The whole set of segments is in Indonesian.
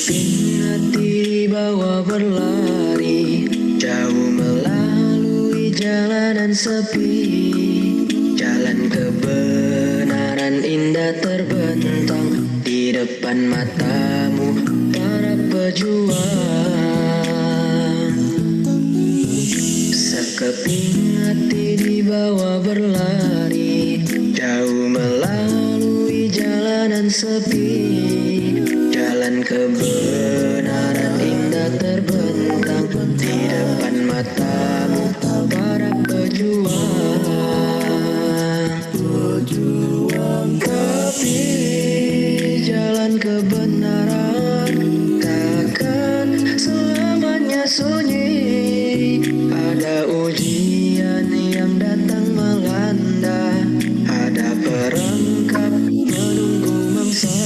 Sekeping hati dibawa berlari, jauh melalui jalanan sepi. Jalan kebenaran indah terbentang di depan matamu para pejuang. Sekeping hati dibawa berlari, jauh melalui jalanan sepi. Jalan kebenaran indah terbentang di depan matamu para pejuang. Tapi jalan kebenaran takkan selamanya sunyi. Ada ujian yang datang melanda, ada perangkap menunggu mangsa.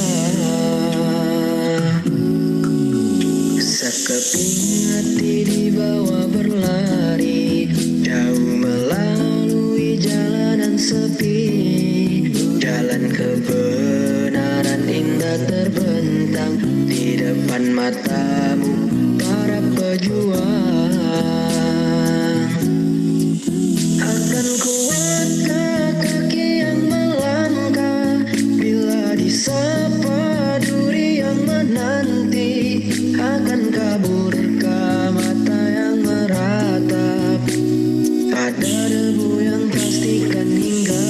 Sekeping hati dibawa berlari, jauh melalui jalanan sepi. Jalan kebenaran indah terbentang di depan matamu para pejuang. Akan kuatkah kaki yang melangkah bila disapa duri yang menanti? Akan kaburkah mata yang meratap pada debu yang pastikan hingga?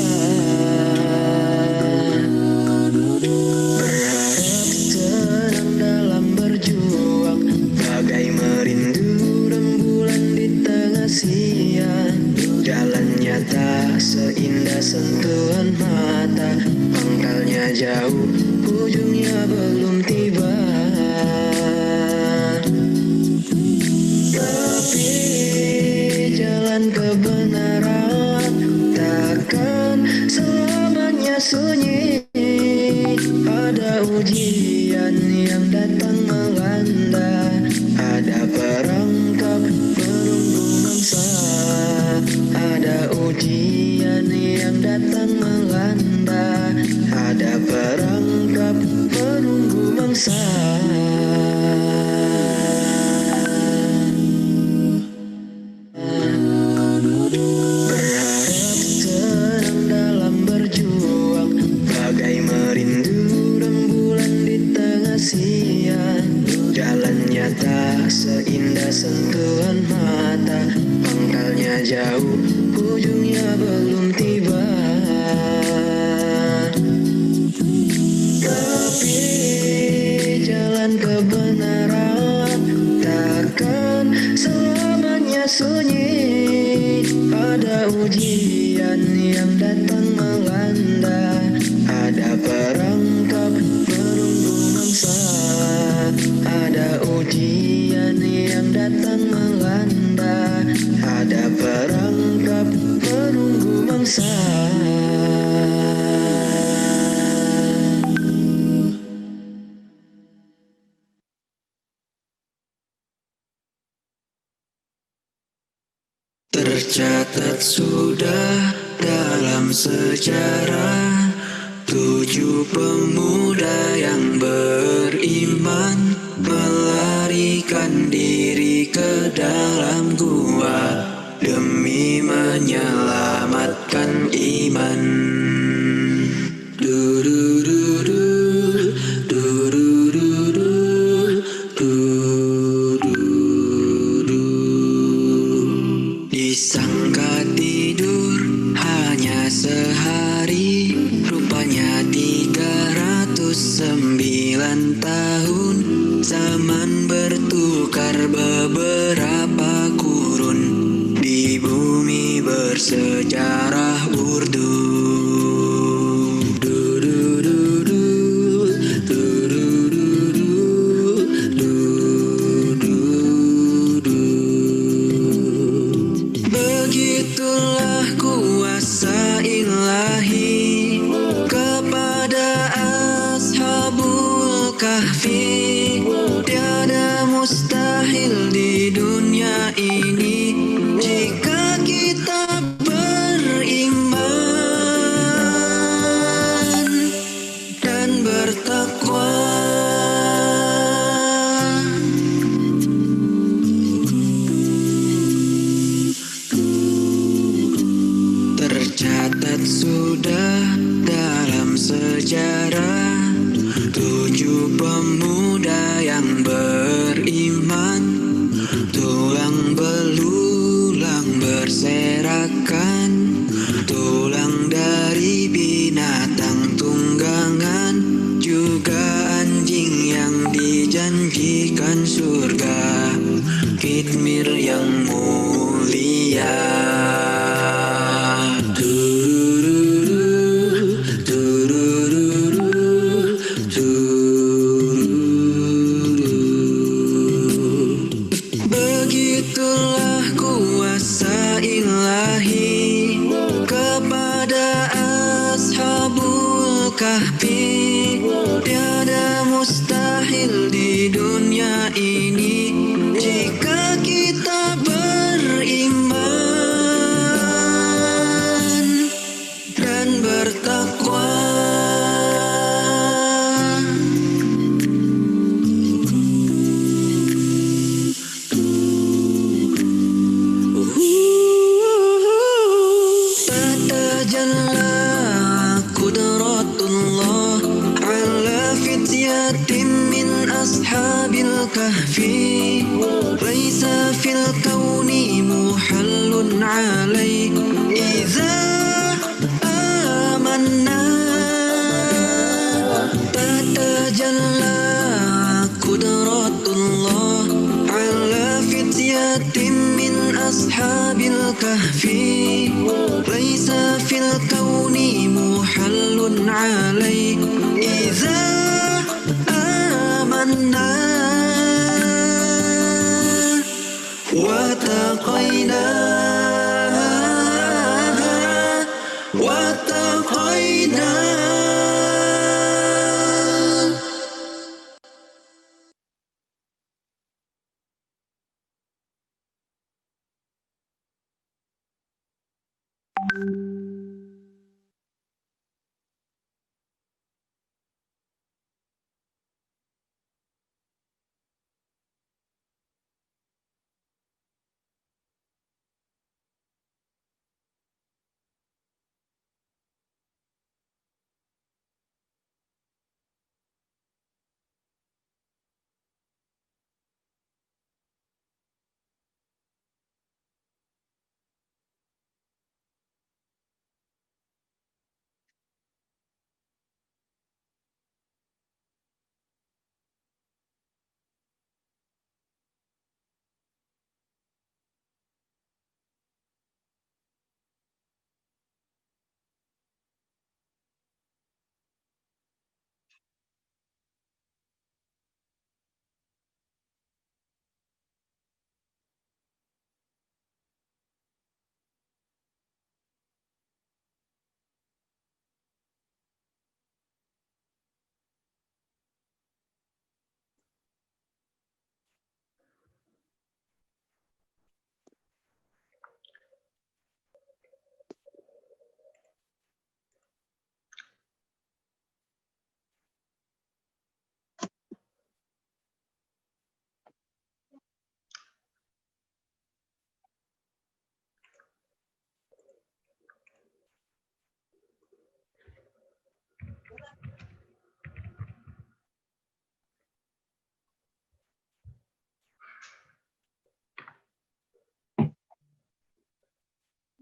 Berharap tenang dalam berjuang, bagai merindu rembulan di tengah siang. Jalannya tak seindah sentuhan mata, pangkalnya jauh, ujungnya belum tiba. Tapi jalan kebenaran takkan selamanya sunyi. Ada ujian yang datang melanda, ada perangkap menunggu mangsa. Ada ujian yang datang melanda, ada perangkap menunggu mangsa. Berharap tenang dalam berjuang, bagai merindu rembulan di tengah siang. Jalannya tak seindah sentuhan mata, pangkalnya jauh, ujungnya belum tiba. Tapi jalan kebenaran takkan selamanya sunyi. Ada ujian yang datang melanda, ada perangkap menunggu mangsa. Ada ujian yang datang melanda, ada perangkap menunggu mangsa. Tercatat sudah dalam sejarah 7 pemuda yang beriman melarikan diri ke dalam gua demi menyelamatkan iman. Disangka tidur hanya sehari, rupanya 309 tahun. Zaman bertukar beberapa kurun, di bumi bersejarah Urdu. Begitulah kuasa ilahi kepada Ashabul Kahfi. Tiada mustahil di dunia ini jika kita beriman dan bertakwa. 7 pemuda yang beriman, tulang belulang berserakan, tulang dari binatang tunggangan, juga anjing yang dijanjikan surga, Kitmir yang mulia. Begitulah kuasa ilahi kepada Ashabul Kahfi. Tiada mustahil di dunia ini jika kita beriman dan bertakwa. أصحاب الكهف ليس في الكون محل عليه إذا آمنا تتجلى قدرة الله على فتية من أصحاب الكهف ليس في الكون محل عليه إذا واتقينا واتقينا.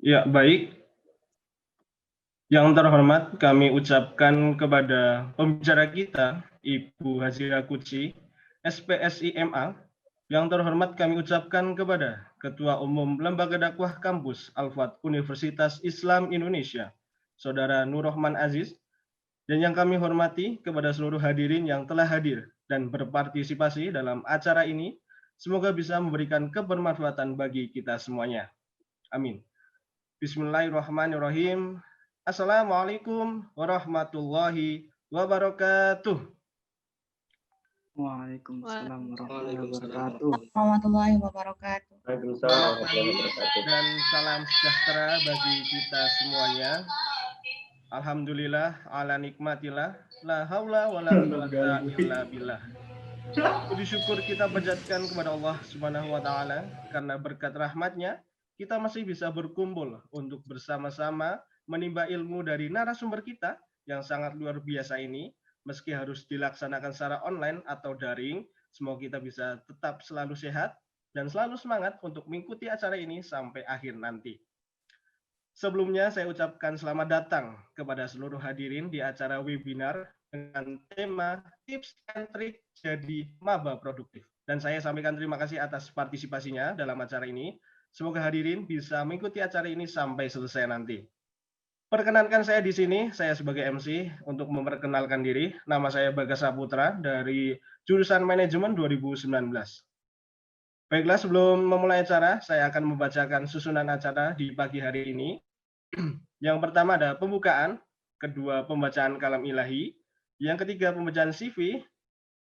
Ya, baik. Yang terhormat kami ucapkan kepada pembicara kita, Ibu Hazira Kuci, SPSI MA. Yang terhormat kami ucapkan kepada Ketua Umum Lembaga Dakwah Kampus Al-Fat Universitas Islam Indonesia, Saudara Nur Rahman Aziz. Dan yang kami hormati kepada seluruh hadirin yang telah hadir dan berpartisipasi dalam acara ini. Semoga bisa memberikan kebermanfaatan bagi kita semuanya. Amin. Bismillahirrahmanirrahim. Assalamualaikum warahmatullahi wabarakatuh. Waalaikumsalam warahmatullahi wabarakatuh. Dan salam sejahtera bagi kita semuanya. Alhamdulillah ala nikmatillah, la haula wala quwwata illa billah. Puji syukur kita panjatkan kepada Allah Subhanahu wa taala karena berkat rahmatnya kita masih bisa berkumpul untuk bersama-sama menimba ilmu dari narasumber kita yang sangat luar biasa ini, meski harus dilaksanakan secara online atau daring. Semoga kita bisa tetap selalu sehat dan selalu semangat untuk mengikuti acara ini sampai akhir nanti. Sebelumnya saya ucapkan selamat datang kepada seluruh hadirin di acara webinar dengan tema tips and trik jadi maba produktif. Dan saya sampaikan terima kasih atas partisipasinya dalam acara ini. Semoga hadirin bisa mengikuti acara ini sampai selesai nanti. Perkenankan saya di sini, saya sebagai MC untuk memperkenalkan diri. Nama saya Bagas Saputra dari jurusan Manajemen 2019. Baiklah, sebelum memulai acara, saya akan membacakan susunan acara di pagi hari ini. Yang pertama ada pembukaan, kedua pembacaan kalam ilahi, yang ketiga pembacaan CV,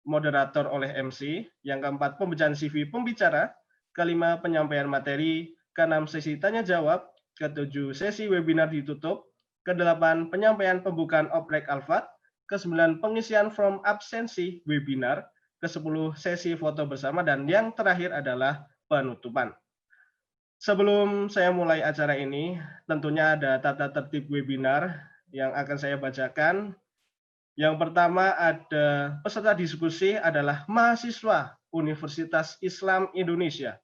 moderator oleh MC, yang keempat pembacaan CV pembicara, kelima penyampaian materi, keenam sesi tanya jawab, ketujuh sesi webinar ditutup, kedelapan penyampaian pembukaan oprek alfat, kesembilan pengisian form absensi webinar, ke-10 sesi foto bersama, dan yang terakhir adalah penutupan. Sebelum saya mulai acara ini, tentunya ada tata tertib webinar yang akan saya bacakan. Yang pertama ada peserta diskusi adalah mahasiswa Universitas Islam Indonesia.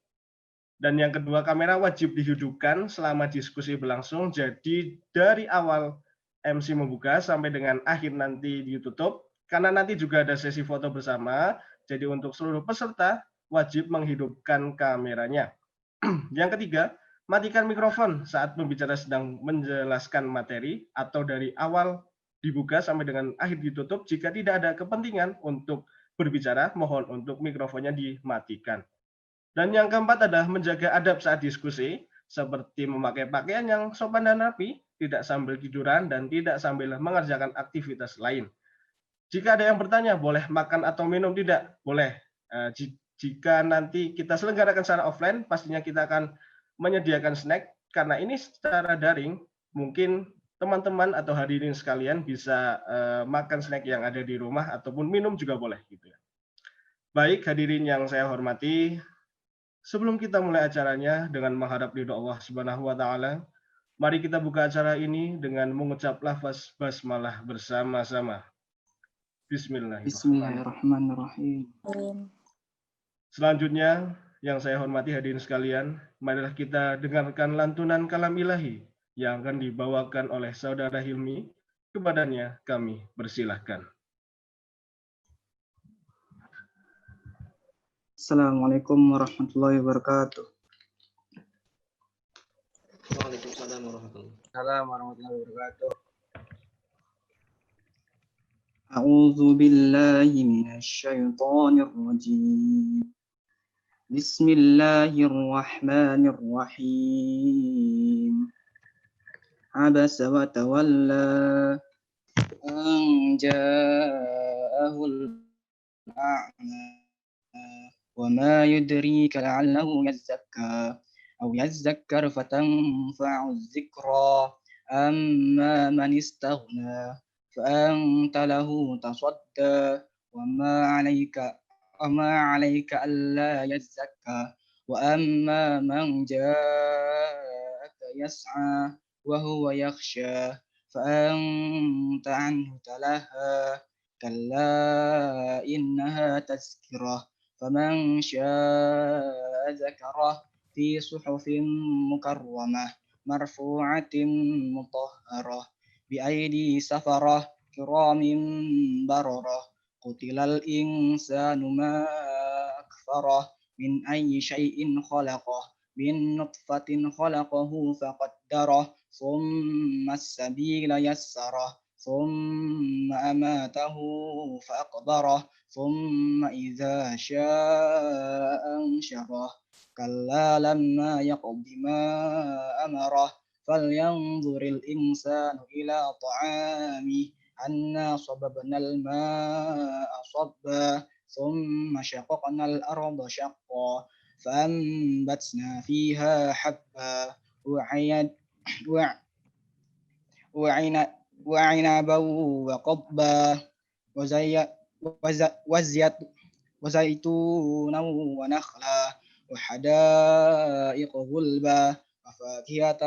Dan yang kedua, kamera wajib dihidupkan selama diskusi berlangsung. Jadi dari awal MC membuka sampai dengan akhir nanti ditutup. Karena nanti juga ada sesi foto bersama. Jadi untuk seluruh peserta wajib menghidupkan kameranya. Yang ketiga, matikan mikrofon saat pembicara sedang menjelaskan materi atau dari awal dibuka sampai dengan akhir ditutup. Jika tidak ada kepentingan untuk berbicara, mohon untuk mikrofonnya dimatikan. Dan yang keempat adalah menjaga adab saat diskusi, seperti memakai pakaian yang sopan dan rapi, tidak sambil tiduran, dan tidak sambil mengerjakan aktivitas lain. Jika ada yang bertanya, boleh makan atau minum? Tidak, boleh. Jika nanti kita selenggarakan secara offline, pastinya kita akan menyediakan snack. Karena ini secara daring, mungkin teman-teman atau hadirin sekalian bisa makan snack yang ada di rumah ataupun minum juga boleh. Gitu ya. Baik, hadirin yang saya hormati, sebelum kita mulai acaranya dengan mengharap ridho Allah Subhanahu wa taala, mari kita buka acara ini dengan mengucap lafaz basmalah bersama-sama. Bismillahirrahmanirrahim. Selanjutnya, yang saya hormati hadirin sekalian, marilah kita dengarkan lantunan kalam ilahi yang akan dibawakan oleh Saudara Hilmi. Kepadanya kami persilahkan. Assalamualaikum warahmatullahi wabarakatuh. Waalaikumsalam warahmatullahi wabarakatuh. A'udzu billahi minasy syaithanir rajim. Bismillahirrahmanirrahim. Abasa wa tawalla an ja'ahul a'ma wa ma yudrika la'allahu yazzakka aw yazzakkar fatanfa'u dzikra amma man istaghna فأنت له تصدى وما عليك ألا يزكى وأما من جاءك يسعى وهو يخشى فأنت عنه تلهى كلا إنها تذكرة فمن شاء ذكره في صحف مكرمة مرفوعة مطهرة بأيدي سفرة كرام بررة قتل الإنسان ما أكفره من أي شيء خلقه من نطفة خلقه فقدره ثم السبيل يسره ثم أماته فأقبره ثم إذا شاء أنشره كلا لما يقض ما أمره فلينظر الإنسان إلى طعامه أنا صببنا الماء صبا ثم شققنا الأرض شقا فأنبتنا فيها حبا وعنبا وقضبا وزيتونا ونخلا وحدائق غلبا وفاكهة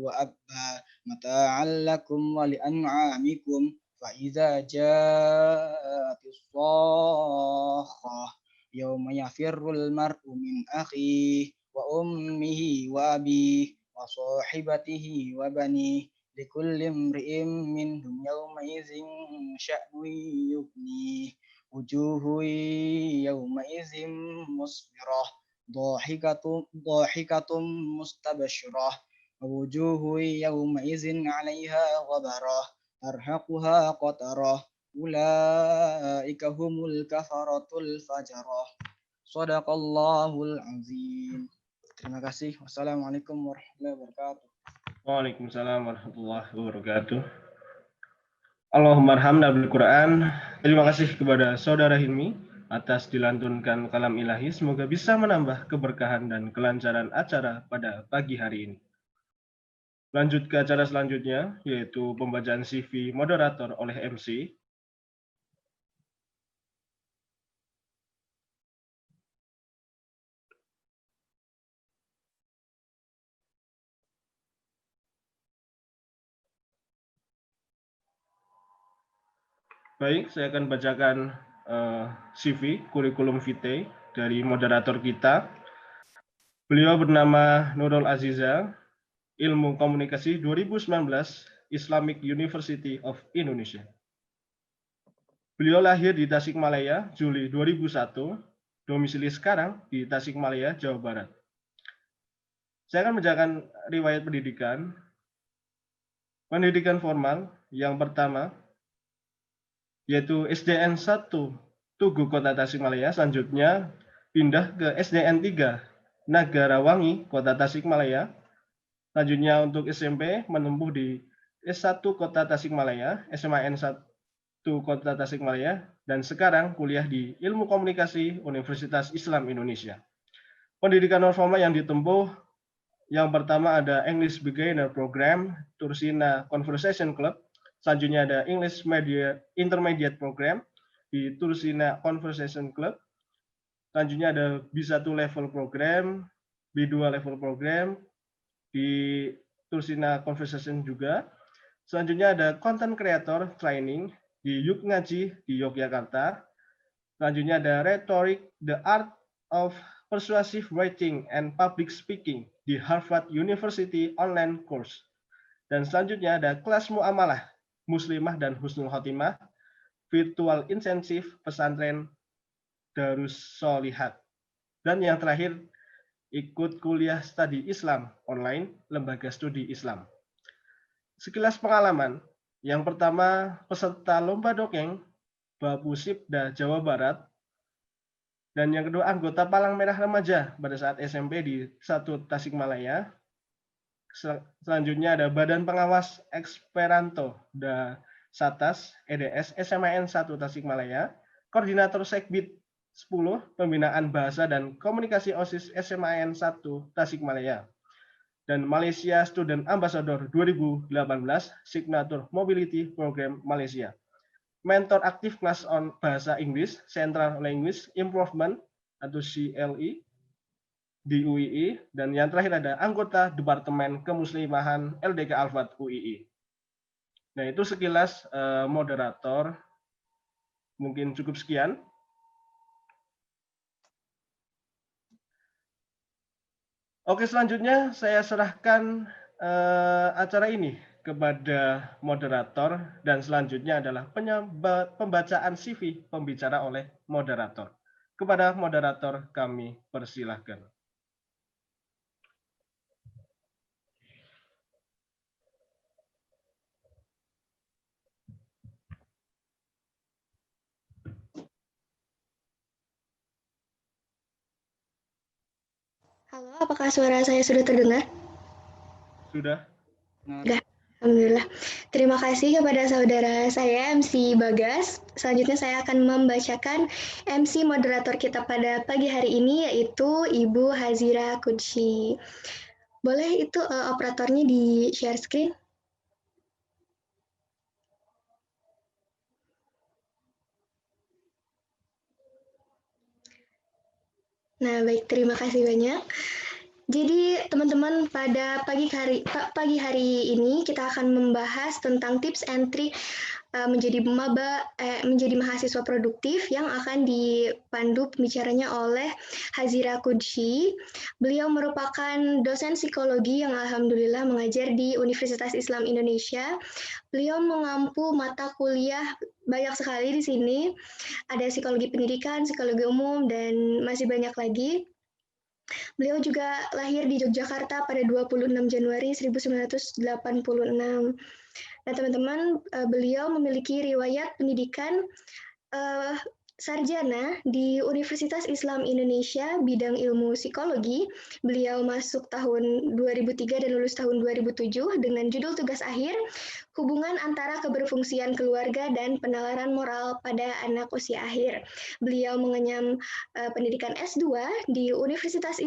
وأبا متاعا لكم ولأنعامكم فإذا جاءت الصاخة يوم يفر المرء من أخيه وأمه وأبيه وصاحبته وبنيه لكل امرئ منهم يومئذ شأن يغنيه وجوه يومئذ مسفرة ضاحكة مستبشرة ووجوه يومئذ عليها غبرة ترهقها قترة أولئك هم الكفرة الفجرة صدق الله العظيم. Terima kasih. Wassalamualaikum warahmatullahi wabarakatuh. Waalaikumsalam warahmatullahi wabarakatuh. Allahumma arhamna bil Quran. Terima kasih kepada Saudara Hilmi atas dilantunkan kalam ilahi. Semoga bisa menambah keberkahan dan kelancaran acara pada pagi hari ini. Lanjut ke acara selanjutnya, yaitu pembacaan CV moderator oleh MC. Baik, saya akan bacakan CV, kurikulum vitae dari moderator kita. Beliau bernama Nurul Aziza, Ilmu Komunikasi 2019, Islamic University of Indonesia. Beliau lahir di Tasikmalaya, Juli 2001, domisili sekarang di Tasikmalaya, Jawa Barat. Saya akan membacakan riwayat pendidikan. Pendidikan formal yang pertama, yaitu SDN 1 Tugu Kota Tasikmalaya, selanjutnya pindah ke SDN 3 Nagarawangi Kota Tasikmalaya. Selanjutnya untuk SMP menempuh di S1 Kota Tasikmalaya, SMAN 1 Kota Tasikmalaya, dan sekarang kuliah di Ilmu Komunikasi Universitas Islam Indonesia. Pendidikan non formal yang ditempuh, yang pertama ada English Beginner Program, Tursina Conversation Club. Selanjutnya ada English Intermediate Program di Tursina Conversation Club. Selanjutnya ada B1 Level Program, B2 Level Program di Tursina Conversation juga. Selanjutnya ada Content Creator Training di Yuk Ngaji di Yogyakarta. Selanjutnya ada Rhetoric, The Art of Persuasive Writing and Public Speaking di Harvard University Online Course. Dan selanjutnya ada kelas Muamalah Muslimah dan Husnul Khotimah, Virtual Intensive Pesantren Darus Solihat. Dan yang terakhir, ikut kuliah studi Islam online, Lembaga Studi Islam. Sekilas pengalaman, yang pertama peserta Lomba Dongeng Bapusipda Jawa Barat, dan yang kedua anggota Palang Merah Remaja pada saat SMP di 1 Tasikmalaya. Selanjutnya ada Badan Pengawas Esperanto da Satas EDS SMAN 1 Tasikmalaya, Koordinator Sekbid 10 Pembinaan Bahasa dan Komunikasi OSIS SMAN 1 Tasikmalaya, dan Malaysia Student Ambassador 2018 Signature Mobility Program Malaysia, mentor aktif kelas on bahasa Inggris Central Language Improvement atau CLE di UII, dan yang terakhir ada anggota Departemen Kemuslimahan LDK Alfat UII. Nah, itu sekilas moderator. Mungkin cukup sekian. Oke, selanjutnya saya serahkan acara ini kepada moderator, dan selanjutnya adalah pembacaan CV pembicara oleh moderator. Kepada moderator kami persilahkan. Halo, apakah suara saya sudah terdengar? Sudah. Sudah, alhamdulillah. Terima kasih kepada saudara saya MC Bagas. Selanjutnya saya akan membacakan MC moderator kita pada pagi hari ini, yaitu Ibu Hazira Kudsi. Boleh itu operatornya di share screen? Nah, baik, terima kasih banyak. Jadi, teman-teman, pada pagi hari ini kita akan membahas tentang tips and trick menjadi mahasiswa produktif yang akan dipandu pembicaranya oleh Hazira Kudsi. Beliau merupakan dosen psikologi yang alhamdulillah mengajar di Universitas Islam Indonesia. Beliau mengampu mata kuliah banyak sekali di sini. Ada psikologi pendidikan, psikologi umum, dan masih banyak lagi. Beliau juga lahir di Yogyakarta pada 26 Januari 1986. Nah, teman-teman, beliau memiliki riwayat pendidikan sarjana di Universitas Islam Indonesia bidang ilmu psikologi. Beliau masuk tahun 2003 dan lulus tahun 2007 dengan judul tugas akhir hubungan antara keberfungsian keluarga dan penalaran moral pada anak usia akhir. Beliau mengenyam pendidikan S2 di Universitas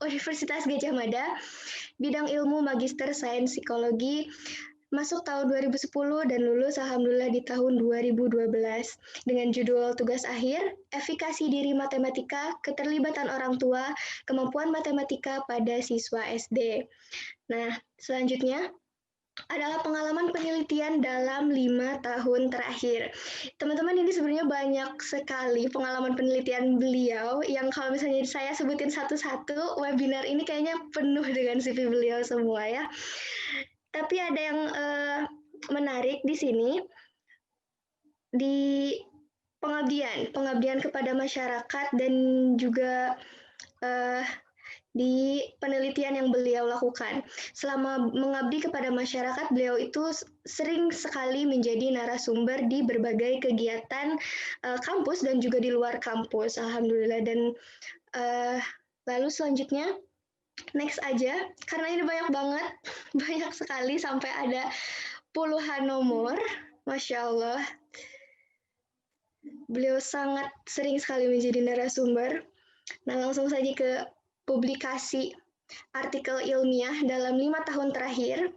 Universitas Gadjah Mada, bidang ilmu Magister Sains Psikologi, masuk tahun 2010 dan lulus alhamdulillah di tahun 2012 dengan judul tugas akhir, efikasi diri matematika, keterlibatan orang tua, kemampuan matematika pada siswa SD. Nah, selanjutnya adalah pengalaman penelitian dalam 5 tahun terakhir. Teman-teman, ini sebenarnya banyak sekali pengalaman penelitian beliau yang kalau misalnya saya sebutin satu-satu, webinar ini kayaknya penuh dengan CV beliau semua ya. Tapi ada yang menarik di sini, di pengabdian kepada masyarakat dan juga di penelitian yang beliau lakukan. Selama mengabdi kepada masyarakat, beliau itu sering sekali menjadi narasumber di berbagai kegiatan kampus dan juga di luar kampus, alhamdulillah. Dan lalu selanjutnya, next aja, karena ini banyak banget, banyak sekali sampai ada puluhan nomor, Masya Allah. Beliau sangat sering sekali menjadi narasumber. Nah, langsung saja ke publikasi artikel ilmiah dalam 5 tahun terakhir.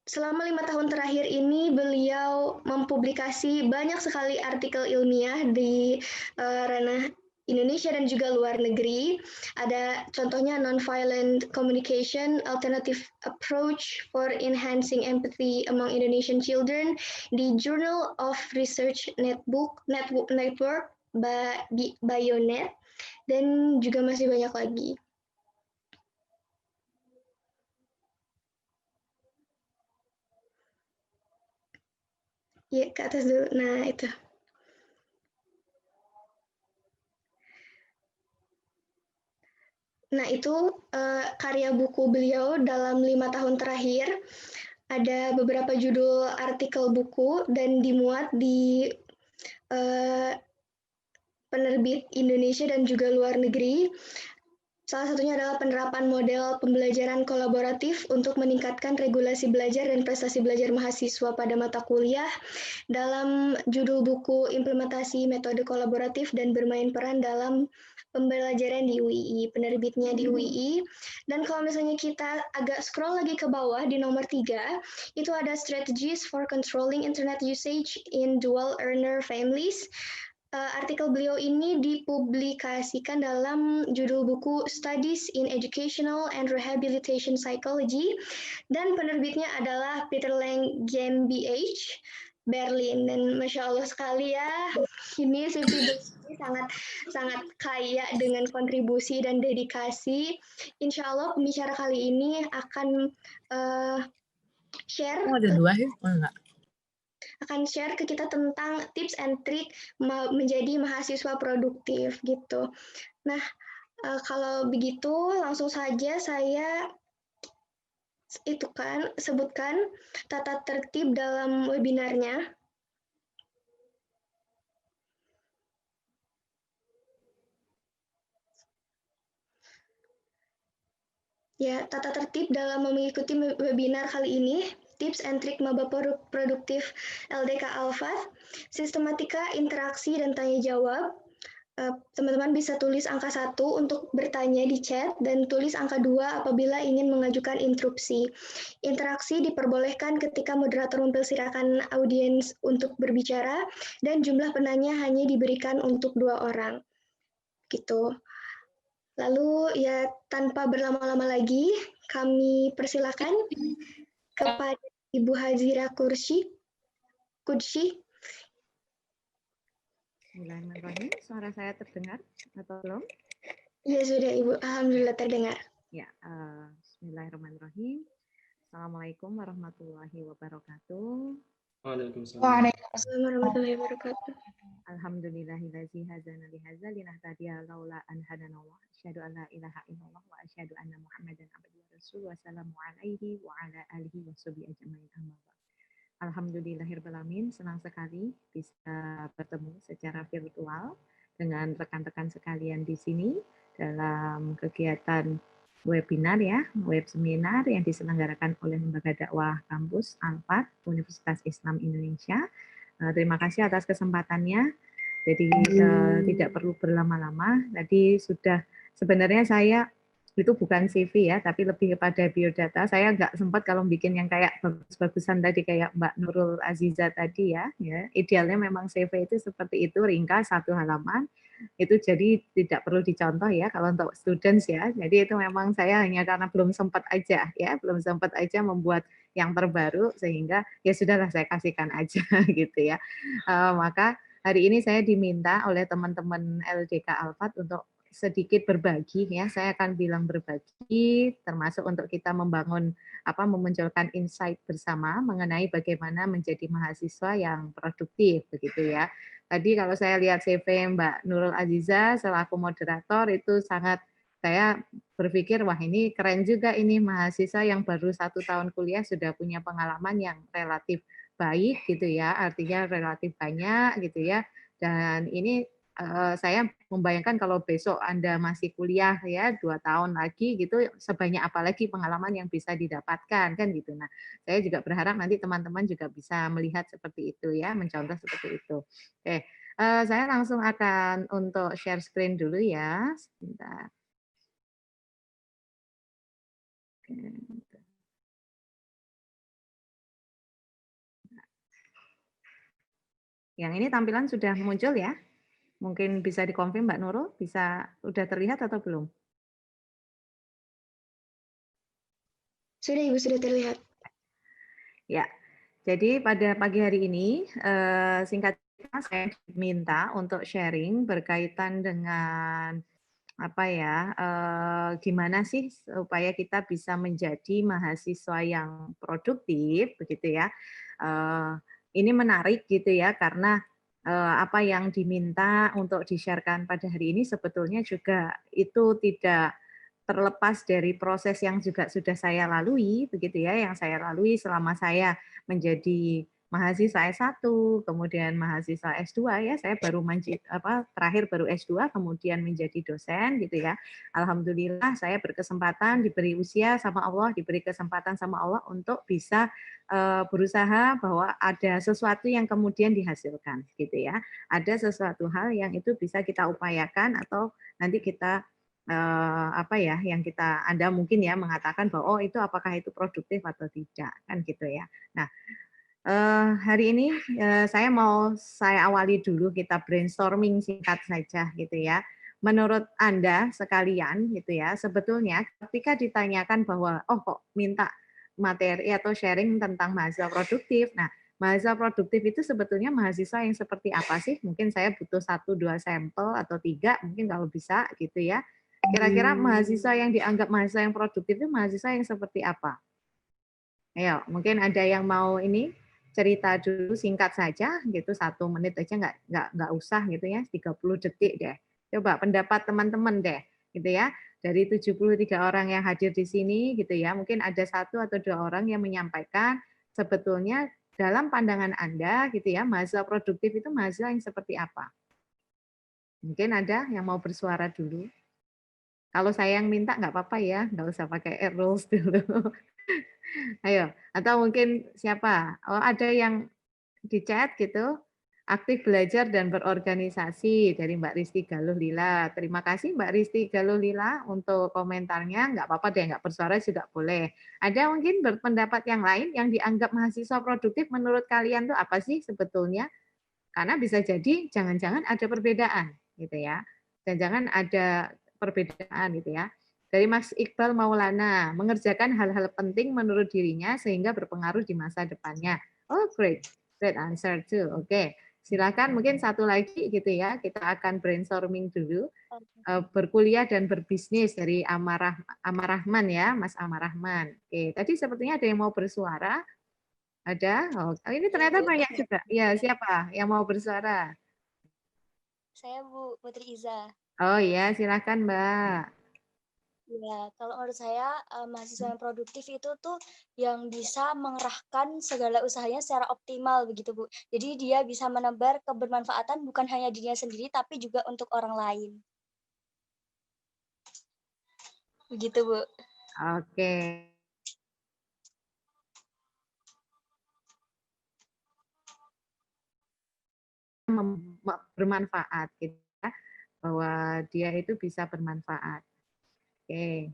Selama 5 tahun terakhir ini beliau mempublikasi banyak sekali artikel ilmiah di ranah Indonesia dan juga luar negeri. Ada contohnya Nonviolent Communication, Alternative Approach for Enhancing Empathy Among Indonesian Children di Journal of Research Network Bionet, dan juga masih banyak lagi. Ya, ke atas dulu. Nah, itu. Nah, itu karya buku beliau dalam 5 tahun terakhir. Ada beberapa judul artikel buku dan dimuat di penerbit Indonesia dan juga luar negeri. Salah satunya adalah penerapan model pembelajaran kolaboratif untuk meningkatkan regulasi belajar dan prestasi belajar mahasiswa pada mata kuliah dalam judul buku Implementasi Metode Kolaboratif dan Bermain Peran dalam Pembelajaran di UII, penerbitnya di UII. Dan kalau misalnya kita agak scroll lagi ke bawah di nomor 3, itu ada Strategies for Controlling Internet Usage in Dual Earner Families. Artikel beliau ini dipublikasikan dalam judul buku Studies in Educational and Rehabilitation Psychology, dan penerbitnya adalah Peter Lang GmbH, Berlin. Dan Masya Allah sekali ya, ini CV ini sangat kaya dengan kontribusi dan dedikasi. Insya Allah pembicara kali ini akan share. Oh, ada 2 ya? Oh, enggak. Akan share ke kita tentang tips and trik menjadi mahasiswa produktif gitu. Nah, kalau begitu langsung saja saya sebutkan tata tertib dalam webinarnya. Ya, tata tertib dalam mengikuti webinar kali ini. Tips and trik maba produktif LDK Alfat, sistematika, interaksi, dan tanya jawab. Teman-teman bisa tulis angka 1 untuk bertanya di chat, dan tulis angka 2 apabila ingin mengajukan interupsi. Interaksi diperbolehkan ketika moderator mempersilakan audiens untuk berbicara, dan jumlah penanya hanya diberikan untuk 2 orang. Gitu. Lalu ya tanpa berlama-lama lagi, kami persilakan kepada Ibu Hazira Kudsi. Bismillahirrahmanirrahim. Suara saya terdengar atau belum? Ya sudah Ibu, alhamdulillah terdengar. Ya, bismillahirrahmanirrahim. Assalamualaikum warahmatullahi wabarakatuh. Waalaikumsalam. Assalamualaikum warahmatullahi wabarakatuh. Alhamdulillahillazi hadzana li hadza linahtadiya laula an hadanallah. Asyhadu an la ilaha illallah wa asyhadu anna Muhammadan abduhu wa rasuluhu. Wassalamu alaihi wa ala alihi washabihi ajmain. Amma ba'd. Alhamdulillahirabbil alamin, senang sekali bisa bertemu secara virtual dengan rekan-rekan sekalian di sini dalam kegiatan webinar ya, web seminar yang diselenggarakan oleh Lembaga Dakwah Kampus Al-Fat Universitas Islam Indonesia. Terima kasih atas kesempatannya. Jadi tidak perlu berlama-lama. Tadi sudah sebenarnya saya itu bukan CV ya, tapi lebih kepada biodata. Saya nggak sempat kalau bikin yang kayak bagus-bagusan tadi kayak Mbak Nurul Aziza tadi ya. Idealnya memang CV itu seperti itu, ringkas 1 halaman. Itu jadi tidak perlu dicontoh ya kalau untuk students ya. Jadi itu memang saya hanya karena belum sempat aja ya, belum sempat aja membuat yang terbaru sehingga ya sudahlah saya kasihkan aja gitu ya. Maka hari ini saya diminta oleh teman-teman LDK Al-Fat untuk sedikit berbagi ya, saya akan bilang berbagi termasuk untuk kita membangun memunculkan insight bersama mengenai bagaimana menjadi mahasiswa yang produktif begitu ya. Tadi kalau saya lihat CV Mbak Nurul Aziza selaku moderator itu sangat saya berpikir wah ini keren juga ini mahasiswa yang baru 1 tahun kuliah sudah punya pengalaman yang relatif baik gitu ya, artinya relatif banyak gitu ya. Dan ini saya membayangkan kalau besok Anda masih kuliah ya 2 tahun lagi gitu sebanyak apalagi pengalaman yang bisa didapatkan kan gitu. Nah, saya juga berharap nanti teman-teman juga bisa melihat seperti itu ya, mencontoh seperti itu. Oke, saya langsung akan untuk share screen dulu ya, sebentar. Yang ini tampilan sudah muncul ya? Mungkin bisa dikonfirm Mbak Nurul, bisa udah terlihat atau belum? Sudah Ibu, sudah terlihat. Ya, jadi pada pagi hari ini singkatnya saya minta untuk sharing berkaitan dengan gimana sih supaya kita bisa menjadi mahasiswa yang produktif begitu ya. Ini menarik gitu ya karena apa yang diminta untuk di-share-kan pada hari ini sebetulnya juga itu tidak terlepas dari proses yang juga sudah saya lalui begitu ya, yang saya lalui selama saya menjadi mahasiswa S1, kemudian mahasiswa S2 ya, saya baru terakhir baru S2 kemudian menjadi dosen gitu ya. Alhamdulillah saya berkesempatan diberi usia sama Allah, diberi kesempatan sama Allah untuk bisa berusaha bahwa ada sesuatu yang kemudian dihasilkan gitu ya. Ada sesuatu hal yang itu bisa kita upayakan atau nanti kita yang Anda mungkin ya mengatakan bahwa oh itu apakah itu produktif atau tidak kan gitu ya. Nah, hari ini saya awali dulu kita brainstorming singkat saja gitu ya. Menurut Anda sekalian gitu ya, sebetulnya ketika ditanyakan bahwa oh kok minta materi atau sharing tentang mahasiswa produktif. Nah, mahasiswa produktif itu sebetulnya mahasiswa yang seperti apa sih? Mungkin saya butuh 1-2 sampel atau 3 mungkin kalau bisa gitu ya. Kira-kira mahasiswa yang dianggap mahasiswa yang produktif itu mahasiswa yang seperti apa? Ayo, mungkin ada yang mau ini cerita dulu singkat saja gitu 1 menit aja nggak usah gitu ya 30 detik deh. Coba pendapat teman-teman deh gitu ya. Dari 73 orang yang hadir di sini gitu ya, mungkin ada 1 atau 2 orang yang menyampaikan sebetulnya dalam pandangan Anda gitu ya, mahasiswa produktif itu mahasiswa yang seperti apa? Mungkin ada yang mau bersuara dulu. Kalau saya yang minta nggak apa-apa ya, nggak usah pakai rules dulu. Ayo, atau mungkin siapa? Oh, ada yang di chat gitu, aktif belajar dan berorganisasi dari Mbak Risti Galuh Lila. Terima kasih Mbak Risti Galuh Lila untuk komentarnya. Nggak apa-apa deh, nggak bersuara juga boleh. Ada mungkin berpendapat yang lain yang dianggap mahasiswa produktif menurut kalian tuh apa sih sebetulnya? Karena bisa jadi jangan-jangan ada perbedaan gitu ya. Jangan-jangan ada perbedaan gitu ya. Dari Mas Iqbal Maulana, mengerjakan hal-hal penting menurut dirinya sehingga berpengaruh di masa depannya. Oh, great answer too. Oke, silakan mungkin satu lagi gitu ya. Kita akan brainstorming dulu. Berkuliah dan berbisnis dari Amarahman ya, Mas Amarahman. Oke, tadi sepertinya ada yang mau bersuara. Ada? Oh, ini ternyata banyak juga. Ya, siapa yang mau bersuara? Saya Bu Putri Iza. Oh iya, silakan Mbak. Ya, kalau menurut saya mahasiswa yang produktif itu tuh yang bisa mengerahkan segala usahanya secara optimal begitu Bu. Jadi dia bisa menebar kebermanfaatan bukan hanya dirinya sendiri tapi juga untuk orang lain. Begitu Bu. Oke. Bermanfaat gitu ya, bahwa dia itu bisa bermanfaat. Oke,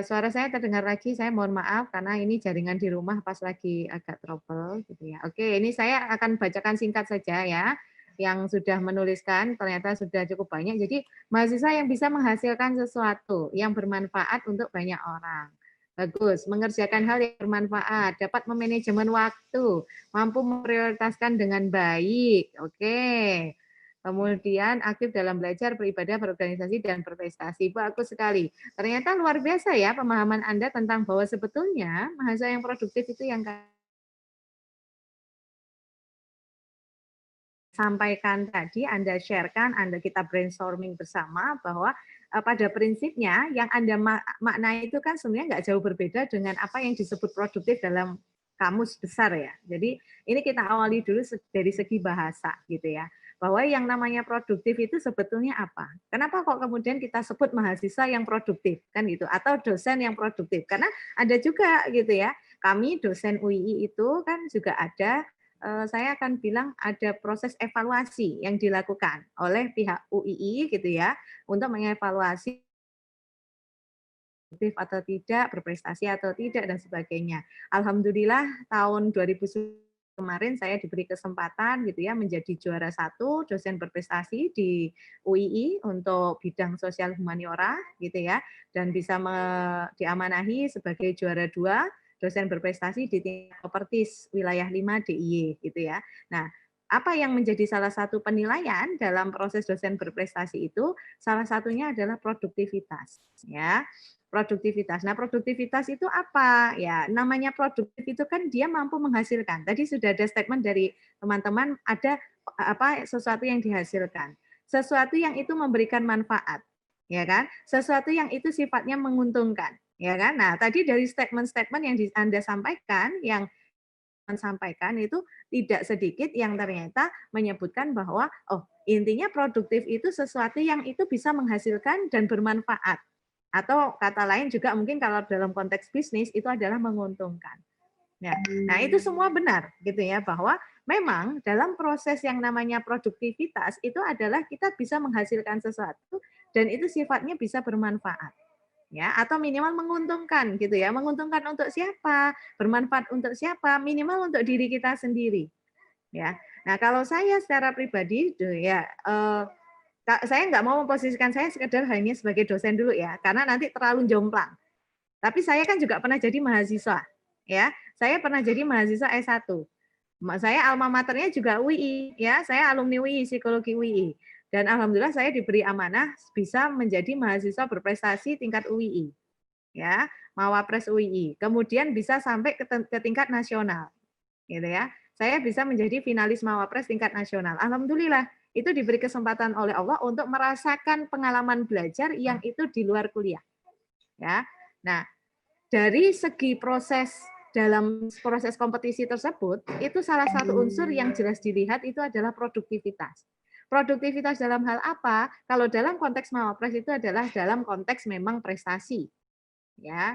suara saya terdengar lagi, saya mohon maaf karena ini jaringan di rumah pas lagi agak trouble gitu ya. Oke, ini saya akan bacakan singkat saja ya, yang sudah menuliskan ternyata sudah cukup banyak. Jadi mahasiswa yang bisa menghasilkan sesuatu yang bermanfaat untuk banyak orang. Bagus, mengerjakan hal yang bermanfaat, dapat memanajemen waktu, mampu memprioritaskan dengan baik. Oke. Kemudian aktif dalam belajar, beribadah, berorganisasi, dan berprestasi. Bagus sekali. Ternyata luar biasa ya pemahaman Anda tentang bahwa sebetulnya mahasiswa yang produktif itu yang sampaikan tadi, Anda sharekan, kita brainstorming bersama bahwa pada prinsipnya yang Anda maknai itu kan sebenarnya nggak jauh berbeda dengan apa yang disebut produktif dalam kamus besar ya. Jadi ini kita awali dulu dari segi bahasa gitu ya. Bahwa yang namanya produktif itu sebetulnya apa? Kenapa kok kemudian kita sebut mahasiswa yang produktif kan gitu atau dosen yang produktif? Karena ada juga gitu ya. Kami dosen UII itu kan juga ada saya akan bilang ada proses evaluasi yang dilakukan oleh pihak UII gitu ya untuk mengevaluasi produktif atau tidak, berprestasi atau tidak dan sebagainya. Alhamdulillah tahun 2010 kemarin saya diberi kesempatan gitu ya menjadi juara 1 dosen berprestasi di UII untuk bidang sosial humaniora gitu ya dan bisa diamanahi sebagai juara 2 dosen berprestasi di tingkat Kopertis wilayah 5 DIY gitu ya. Nah, apa yang menjadi salah satu penilaian dalam proses dosen berprestasi itu salah satunya adalah produktivitas ya. Produktivitas. Nah, produktivitas itu apa? Ya, namanya produktif itu kan dia mampu menghasilkan. Tadi sudah ada statement dari teman-teman ada sesuatu yang dihasilkan. Sesuatu yang itu memberikan manfaat, ya kan? Sesuatu yang itu sifatnya menguntungkan, ya kan? Nah, tadi dari statement-statement yang Anda sampaikan, yang sampaikan itu tidak sedikit yang ternyata menyebutkan bahwa oh, intinya produktif itu sesuatu yang itu bisa menghasilkan dan bermanfaat. Atau kata lain juga mungkin kalau dalam konteks bisnis itu adalah menguntungkan. Ya. Nah, itu semua benar gitu ya bahwa memang dalam proses yang namanya produktivitas itu adalah kita bisa menghasilkan sesuatu dan itu sifatnya bisa bermanfaat. Ya, atau minimal menguntungkan gitu ya. Menguntungkan untuk siapa? Bermanfaat untuk siapa? Minimal untuk diri kita sendiri. Ya. Nah, kalau saya secara pribadi ya saya nggak mau memposisikan saya sekedar hanya sebagai dosen dulu ya, karena nanti terlalu jomplang. Tapi saya kan juga pernah jadi mahasiswa, ya. Saya pernah jadi mahasiswa S1. Saya alma maternya juga UII, ya. Saya alumni UII, psikologi UII. Dan alhamdulillah saya diberi amanah bisa menjadi mahasiswa berprestasi tingkat UII, ya, Mawapres UII. Kemudian bisa sampai ke tingkat nasional, gitu ya. Saya bisa menjadi finalis Mawapres tingkat nasional. Alhamdulillah. Itu diberi kesempatan oleh Allah untuk merasakan pengalaman belajar yang itu di luar kuliah. Ya. Nah, dari segi dalam proses kompetisi tersebut, itu salah satu unsur yang jelas dilihat itu adalah produktivitas. Produktivitas dalam hal apa? Kalau dalam konteks Mawapres itu adalah dalam konteks memang prestasi. Ya.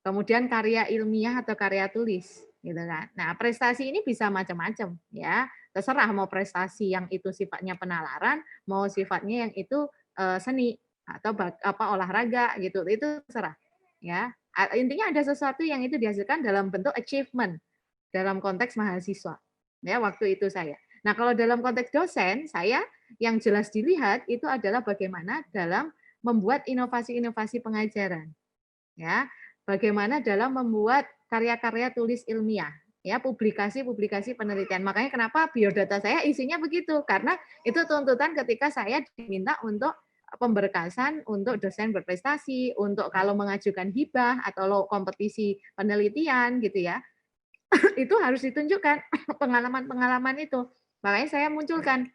Kemudian karya ilmiah atau karya tulis, gitu kan. Nah, prestasi ini bisa macam-macam, ya. Terserah mau prestasi yang itu sifatnya penalaran, mau sifatnya yang itu seni atau olahraga gitu, itu terserah, ya. Intinya ada sesuatu yang itu dihasilkan dalam bentuk achievement dalam konteks mahasiswa, ya waktu itu saya. Nah, kalau dalam konteks dosen, saya yang jelas dilihat itu adalah bagaimana dalam membuat inovasi-inovasi pengajaran. Ya, bagaimana dalam membuat karya-karya tulis ilmiah, ya, publikasi-publikasi penelitian. Makanya kenapa biodata saya isinya begitu, karena itu tuntutan ketika saya diminta untuk pemberkasan untuk dosen berprestasi, untuk kalau mengajukan hibah atau kompetisi penelitian gitu ya. Itu harus ditunjukkan pengalaman-pengalaman itu. Makanya saya munculkan.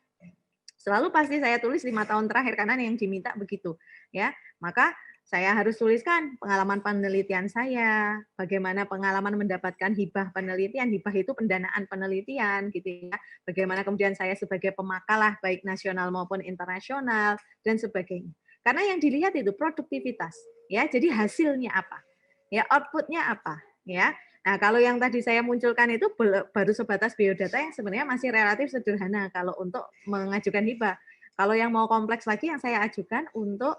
Selalu pasti saya tulis 5 tahun terakhir karena yang diminta begitu, ya. Maka saya harus tuliskan pengalaman penelitian saya, bagaimana pengalaman mendapatkan hibah penelitian, hibah itu pendanaan penelitian gitu ya. Bagaimana kemudian saya sebagai pemakalah baik nasional maupun internasional dan sebagainya. Karena yang dilihat itu produktivitas, ya. Jadi hasilnya apa? Ya, outputnya apa, ya. Nah, kalau yang tadi saya munculkan itu baru sebatas biodata yang sebenarnya masih relatif sederhana kalau untuk mengajukan hibah. Kalau yang mau kompleks lagi yang saya ajukan untuk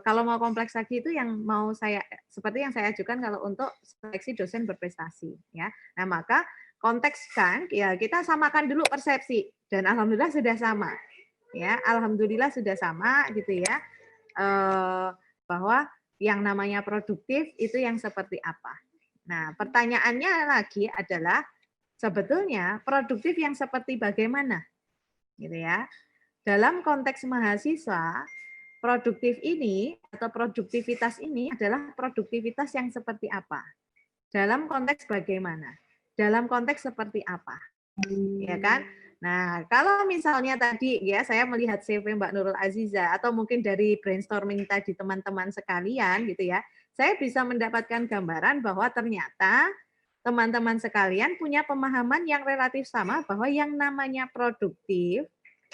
kalau mau kompleks lagi itu yang mau saya seperti yang saya ajukan kalau untuk seleksi dosen berprestasi, ya. Nah, maka kontekskan ya kita samakan dulu persepsi dan alhamdulillah sudah sama. Ya, alhamdulillah sudah sama gitu ya. Bahwa yang namanya produktif itu yang seperti apa. Nah, pertanyaannya lagi adalah sebetulnya produktif yang seperti bagaimana? Gitu ya. Dalam konteks mahasiswa, produktif ini atau produktivitas ini adalah produktivitas yang seperti apa? Dalam konteks bagaimana? Dalam konteks seperti apa? Ya kan? Nah, kalau misalnya tadi ya saya melihat CV Mbak Nurul Aziza atau mungkin dari brainstorming tadi teman-teman sekalian gitu ya, saya bisa mendapatkan gambaran bahwa ternyata teman-teman sekalian punya pemahaman yang relatif sama bahwa yang namanya produktif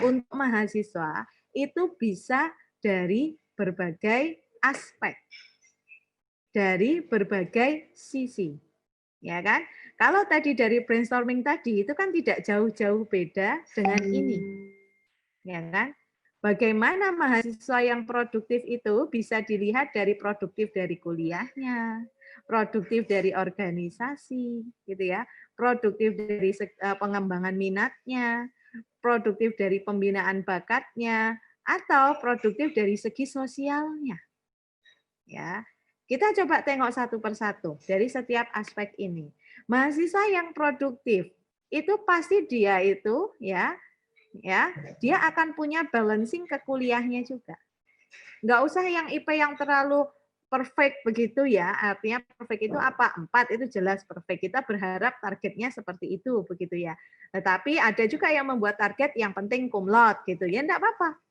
untuk mahasiswa itu bisa dari berbagai aspek, dari berbagai sisi. Ya kan? Kalau tadi dari brainstorming tadi itu kan tidak jauh-jauh beda dengan ini. Ya kan? Bagaimana mahasiswa yang produktif itu bisa dilihat dari produktif dari kuliahnya, produktif dari organisasi, gitu ya, produktif dari pengembangan minatnya, produktif dari pembinaan bakatnya, atau produktif dari segi sosialnya. Ya, kita coba tengok satu persatu dari setiap aspek ini. Mahasiswa yang produktif itu pasti dia itu dia akan punya balancing ke kuliahnya juga. Nggak usah yang IP yang terlalu perfect begitu ya. Artinya perfect itu apa? 4 itu jelas perfect. Kita berharap targetnya seperti itu begitu ya. Tetapi ada juga yang membuat target yang penting cum laude gitu ya, enggak apa-apa.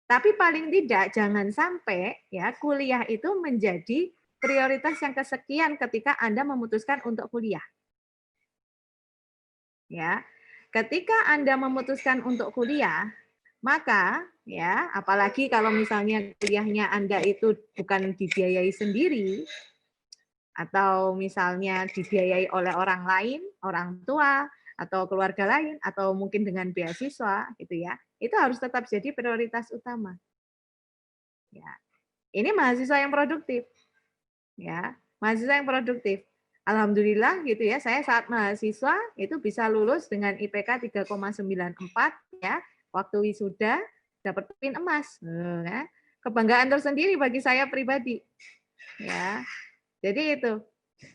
Tapi paling tidak jangan sampai ya kuliah itu menjadi prioritas yang kesekian ketika Anda memutuskan untuk kuliah. Ya. Ketika Anda memutuskan untuk kuliah, maka ya, apalagi kalau misalnya kuliahnya Anda itu bukan dibiayai sendiri atau misalnya dibiayai oleh orang lain, orang tua atau keluarga lain atau mungkin dengan beasiswa gitu ya. Itu harus tetap jadi prioritas utama. Ya. Ini mahasiswa yang produktif. Ya, mahasiswa yang produktif. Alhamdulillah gitu ya, saya saat mahasiswa itu bisa lulus dengan IPK 3,94 ya, waktu wisuda dapat pin emas. Ya. Kebanggaan tersendiri bagi saya pribadi. Ya. Jadi itu.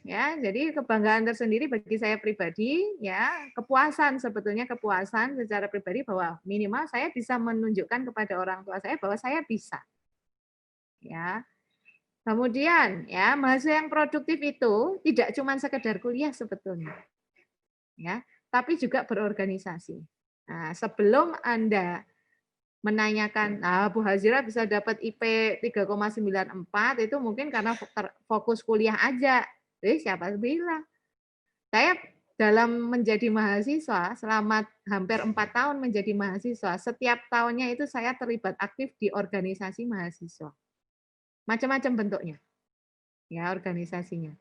Ya, jadi kebanggaan tersendiri bagi saya pribadi ya, kepuasan sebetulnya kepuasan secara pribadi bahwa minimal saya bisa menunjukkan kepada orang tua saya bahwa saya bisa. Ya. Kemudian ya, mahasiswa yang produktif itu tidak cuma sekedar kuliah sebetulnya. Ya, tapi juga berorganisasi. Nah, sebelum Anda menanyakan, Bu Hazira bisa dapat IP 3,94 itu mungkin karena fokus kuliah aja. Siapa bilang? Saya dalam menjadi mahasiswa selama hampir 4 tahun menjadi mahasiswa, setiap tahunnya itu saya terlibat aktif di organisasi mahasiswa. Macam-macam bentuknya, ya organisasinya.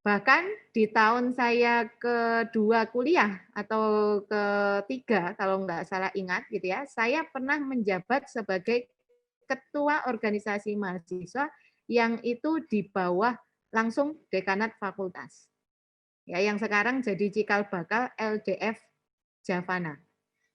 Bahkan di tahun saya kedua kuliah atau ketiga, kalau nggak salah ingat gitu ya, saya pernah menjabat sebagai ketua organisasi mahasiswa yang itu di bawah langsung dekanat fakultas. Ya, yang sekarang jadi cikal bakal LDF Javana.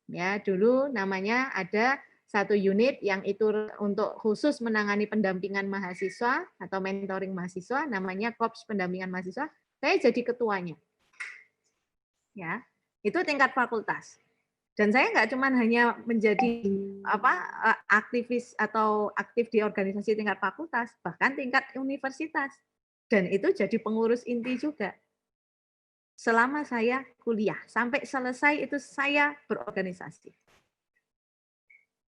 Ya, dulu namanya ada satu unit yang itu untuk khusus menangani pendampingan mahasiswa atau mentoring mahasiswa, namanya Korps Pendampingan Mahasiswa. Saya jadi ketuanya. Ya, itu tingkat fakultas. Dan saya nggak cuma hanya menjadi aktivis atau aktif di organisasi tingkat fakultas, bahkan tingkat universitas. Dan itu jadi pengurus inti juga. Selama saya kuliah, sampai selesai itu saya berorganisasi.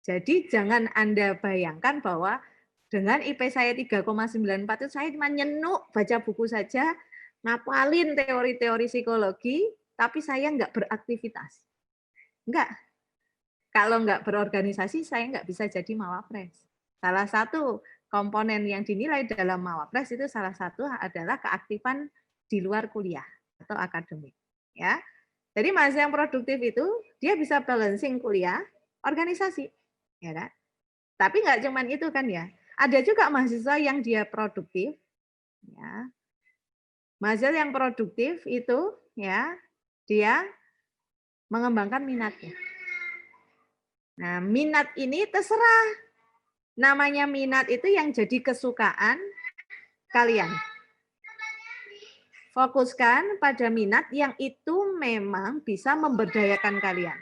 Jadi jangan Anda bayangkan bahwa dengan IP saya 3,94 itu saya cuma nyenuk baca buku saja, ngapalin teori-teori psikologi, tapi saya nggak beraktivitas. Enggak. Kalau nggak berorganisasi, saya nggak bisa jadi Mawapres. Salah satu komponen yang dinilai dalam Mawapres itu salah satu adalah keaktifan di luar kuliah atau akademik. Ya. Jadi mahasiswa yang produktif itu dia bisa balancing kuliah, organisasi. Ya kan? Tapi nggak cuma itu kan ya. Ada juga mahasiswa yang dia produktif. Ya. Mahasiswa yang produktif itu ya dia mengembangkan minatnya. Nah, minat ini terserah. Namanya minat itu yang jadi kesukaan kalian. Fokuskan pada minat yang itu memang bisa memberdayakan kalian.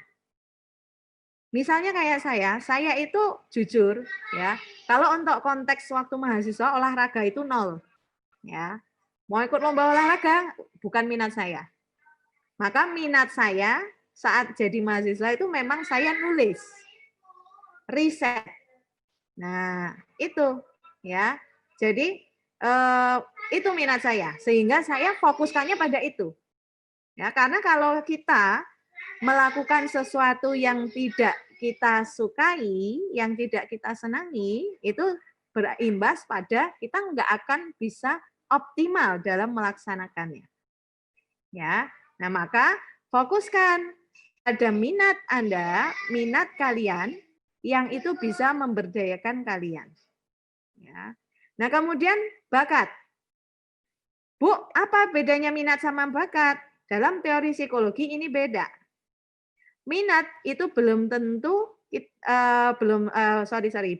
Misalnya kayak saya itu jujur ya, kalau untuk konteks waktu mahasiswa olahraga itu 0. Ya. Mau ikut lomba olahraga bukan minat saya. Maka minat saya saat jadi mahasiswa itu memang saya nulis, riset. Nah, itu ya. Jadi itu minat saya sehingga saya fokuskannya pada itu. Ya, karena kalau kita melakukan sesuatu yang tidak kita sukai, yang tidak kita senangi, itu berimbas pada kita nggak akan bisa optimal dalam melaksanakannya. Ya, nah maka fokuskan pada minat Anda, minat kalian yang itu bisa memberdayakan kalian. Ya. Nah kemudian bakat. Bu, apa bedanya minat sama bakat? Dalam teori psikologi ini beda. Minat itu belum tentu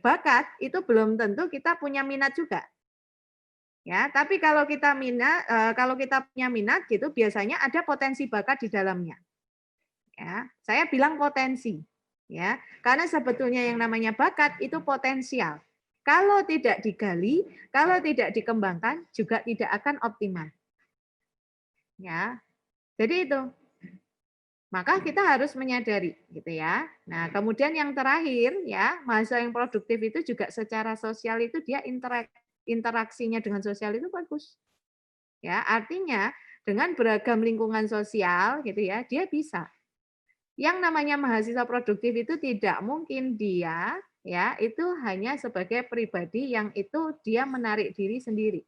bakat itu belum tentu kita punya minat juga. Ya, tapi kalau kita punya minat gitu biasanya ada potensi bakat di dalamnya. Ya, saya bilang potensi. Ya, karena sebetulnya yang namanya bakat itu potensial. Kalau tidak digali, kalau tidak dikembangkan juga tidak akan optimal. Ya. Jadi itu. Maka kita harus menyadari gitu ya. Nah, kemudian yang terakhir ya, mahasiswa yang produktif itu juga secara sosial itu dia interaksinya dengan sosial itu bagus. Ya, artinya dengan beragam lingkungan sosial gitu ya, dia bisa. Yang namanya mahasiswa produktif itu tidak mungkin dia ya itu hanya sebagai pribadi yang itu dia menarik diri sendiri.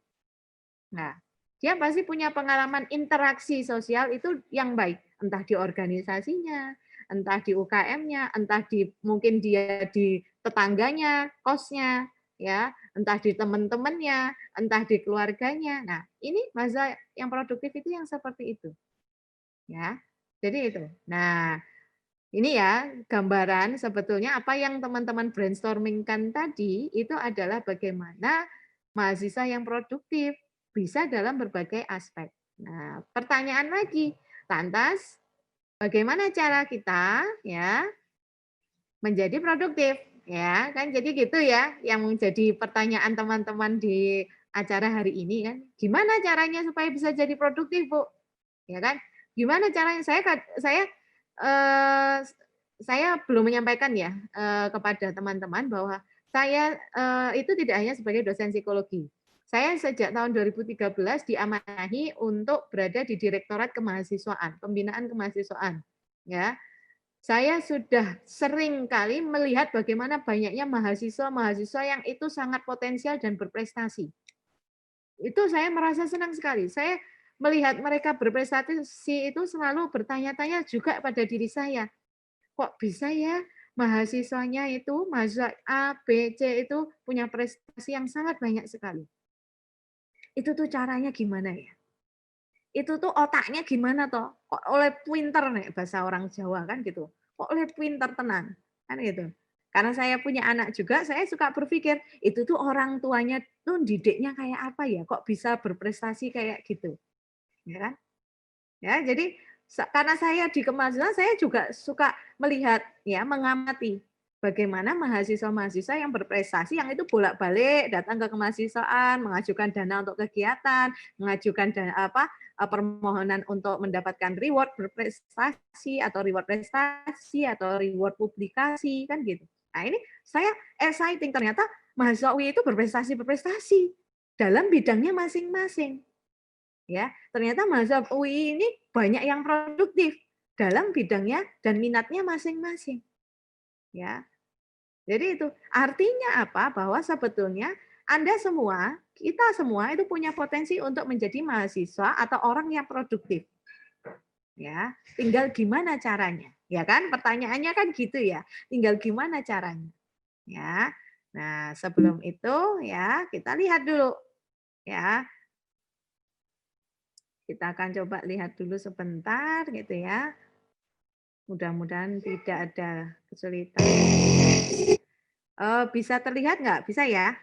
Nah, dia pasti punya pengalaman interaksi sosial itu yang baik, entah di organisasinya, entah di UKM-nya, entah mungkin dia di tetangganya, kosnya, ya, entah di teman-temannya, entah di keluarganya. Nah, ini masa yang produktif itu yang seperti itu. Ya. Jadi itu. Nah, ini ya gambaran sebetulnya apa yang teman-teman brainstormingkan tadi itu adalah bagaimana mahasiswa yang produktif bisa dalam berbagai aspek. Nah, pertanyaan lagi, lantas bagaimana cara kita ya menjadi produktif? Ya, kan jadi gitu ya yang menjadi pertanyaan teman-teman di acara hari ini kan. Gimana caranya supaya bisa jadi produktif, Bu? Ya kan? Gimana caranya? Saya belum menyampaikan ya kepada teman-teman bahwa saya itu tidak hanya sebagai dosen psikologi. Saya sejak tahun 2013 diamanahi untuk berada di Direktorat Kemahasiswaan, Pembinaan Kemahasiswaan. Ya, saya sudah sering kali melihat bagaimana banyaknya mahasiswa-mahasiswa yang itu sangat potensial dan berprestasi. Itu saya merasa senang sekali. Saya melihat mereka berprestasi itu selalu bertanya-tanya juga pada diri saya. Kok bisa ya mahasiswanya itu, mahasiswa A, B, C itu punya prestasi yang sangat banyak sekali. Itu tuh caranya gimana ya? Itu tuh otaknya gimana toh? Kok oleh pinter nih bahasa orang Jawa kan gitu. Kok oleh pinter tenan kan gitu. Karena saya punya anak juga, saya suka berpikir, itu tuh orang tuanya tuh didiknya kayak apa ya, kok bisa berprestasi kayak gitu. Ya kan? Ya, jadi karena saya di kemahasiswaan, saya juga suka melihat, ya, mengamati bagaimana mahasiswa-mahasiswa yang berprestasi, yang itu bolak-balik datang ke kemahasiswaan, mengajukan dana untuk kegiatan, mengajukan permohonan untuk mendapatkan reward berprestasi atau reward prestasi atau reward publikasi, kan gitu. Nah, ini saya exciting, ternyata mahasiswa UI itu berprestasi dalam bidangnya masing-masing. Ya, ternyata mahasiswa UI ini banyak yang produktif dalam bidangnya dan minatnya masing-masing. Ya. Jadi itu artinya apa? Bahwa sebetulnya Anda semua, kita semua itu punya potensi untuk menjadi mahasiswa atau orang yang produktif. Ya, tinggal gimana caranya? Ya kan? Pertanyaannya kan gitu ya. Tinggal gimana caranya? Ya. Nah, sebelum itu ya, kita lihat dulu ya. Kita akan coba lihat dulu sebentar gitu ya. Mudah-mudahan tidak ada kesulitan. Bisa terlihat nggak? Bisa ya?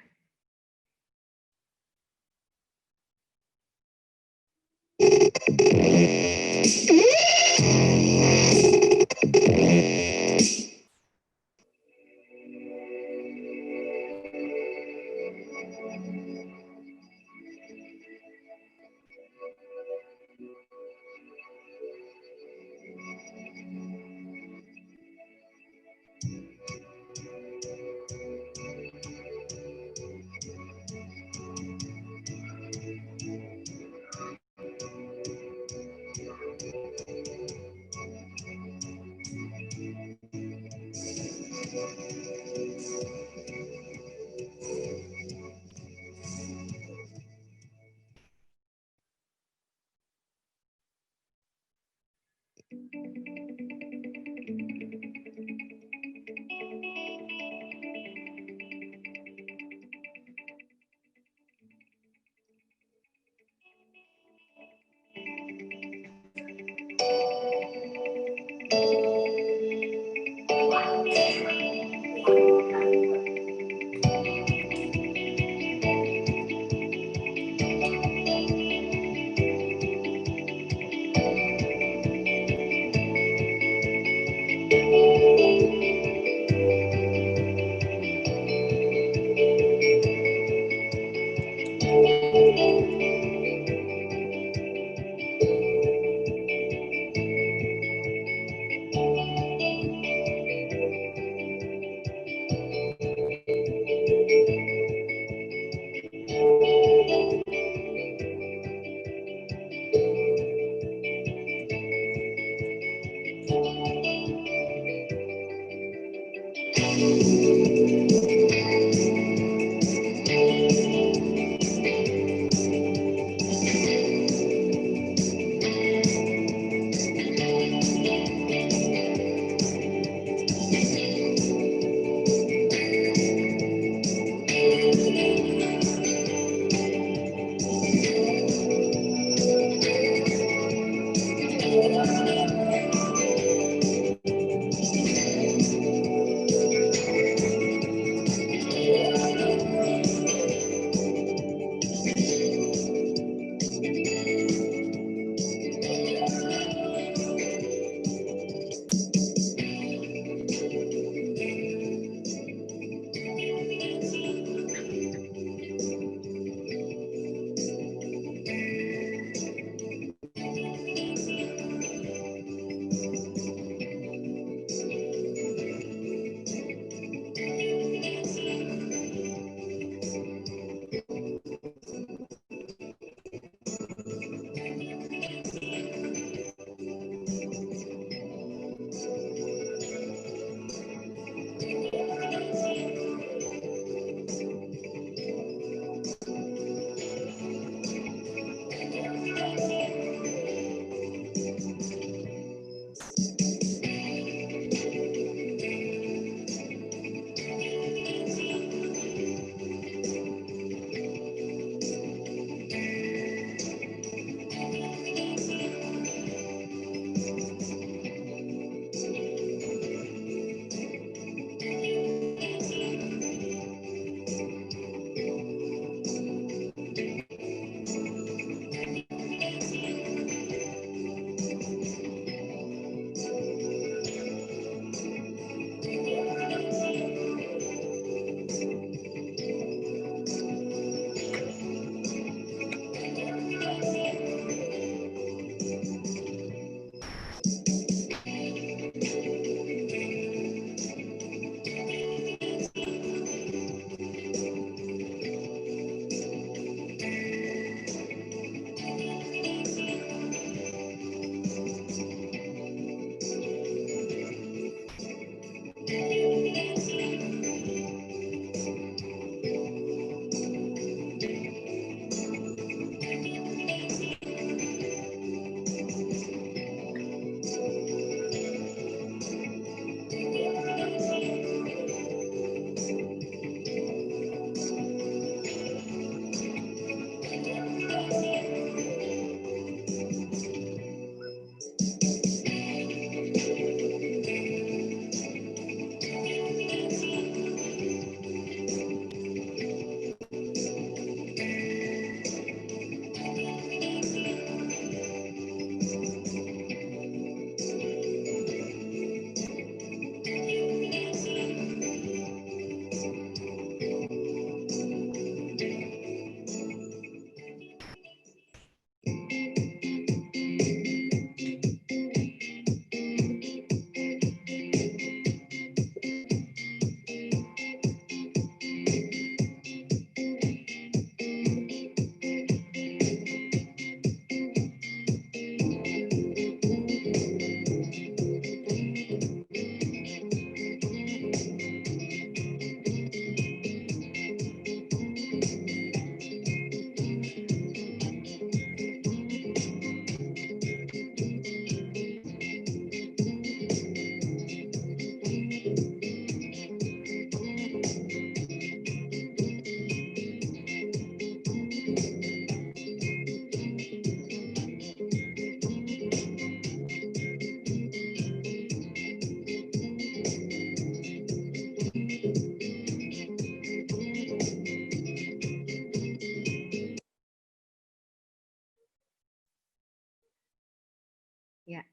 Ya,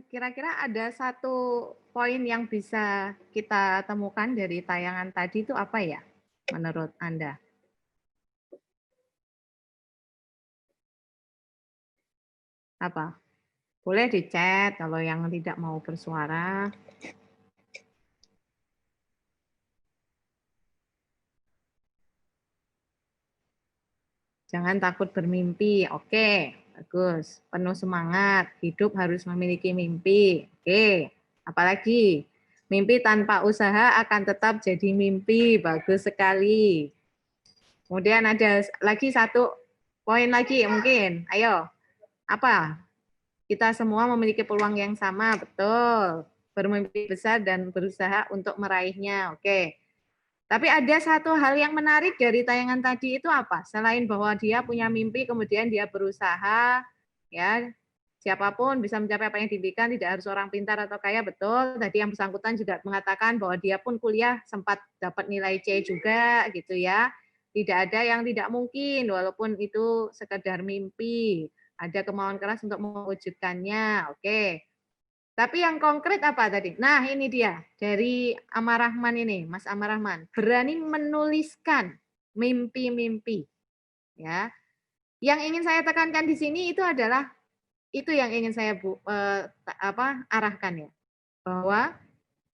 kira-kira ada satu poin yang bisa kita temukan dari tayangan tadi itu apa ya, menurut Anda? Apa? Boleh di chat kalau yang tidak mau bersuara. Jangan takut bermimpi. Oke, bagus. Penuh semangat. Hidup harus memiliki mimpi. Oke, apalagi? Mimpi tanpa usaha akan tetap jadi mimpi. Bagus sekali. Kemudian ada lagi satu poin lagi mungkin. Ayo, apa? Kita semua memiliki peluang yang sama, betul. Bermimpi besar dan berusaha untuk meraihnya. Oke. Tapi ada satu hal yang menarik dari tayangan tadi itu apa? Selain bahwa dia punya mimpi, kemudian dia berusaha, ya siapapun bisa mencapai apa yang diimpikan, tidak harus orang pintar atau kaya, betul. Tadi yang bersangkutan juga mengatakan bahwa dia pun kuliah sempat dapat nilai C juga, gitu ya. Tidak ada yang tidak mungkin, walaupun itu sekedar mimpi. Ada kemauan keras untuk mewujudkannya, oke. Tapi yang konkret apa tadi? Nah, ini dia dari Amar Rahman ini, Mas Amar Rahman. Berani menuliskan mimpi-mimpi. Ya. Yang ingin saya tekankan di sini itu adalah itu yang ingin saya arahkan ya. Bahwa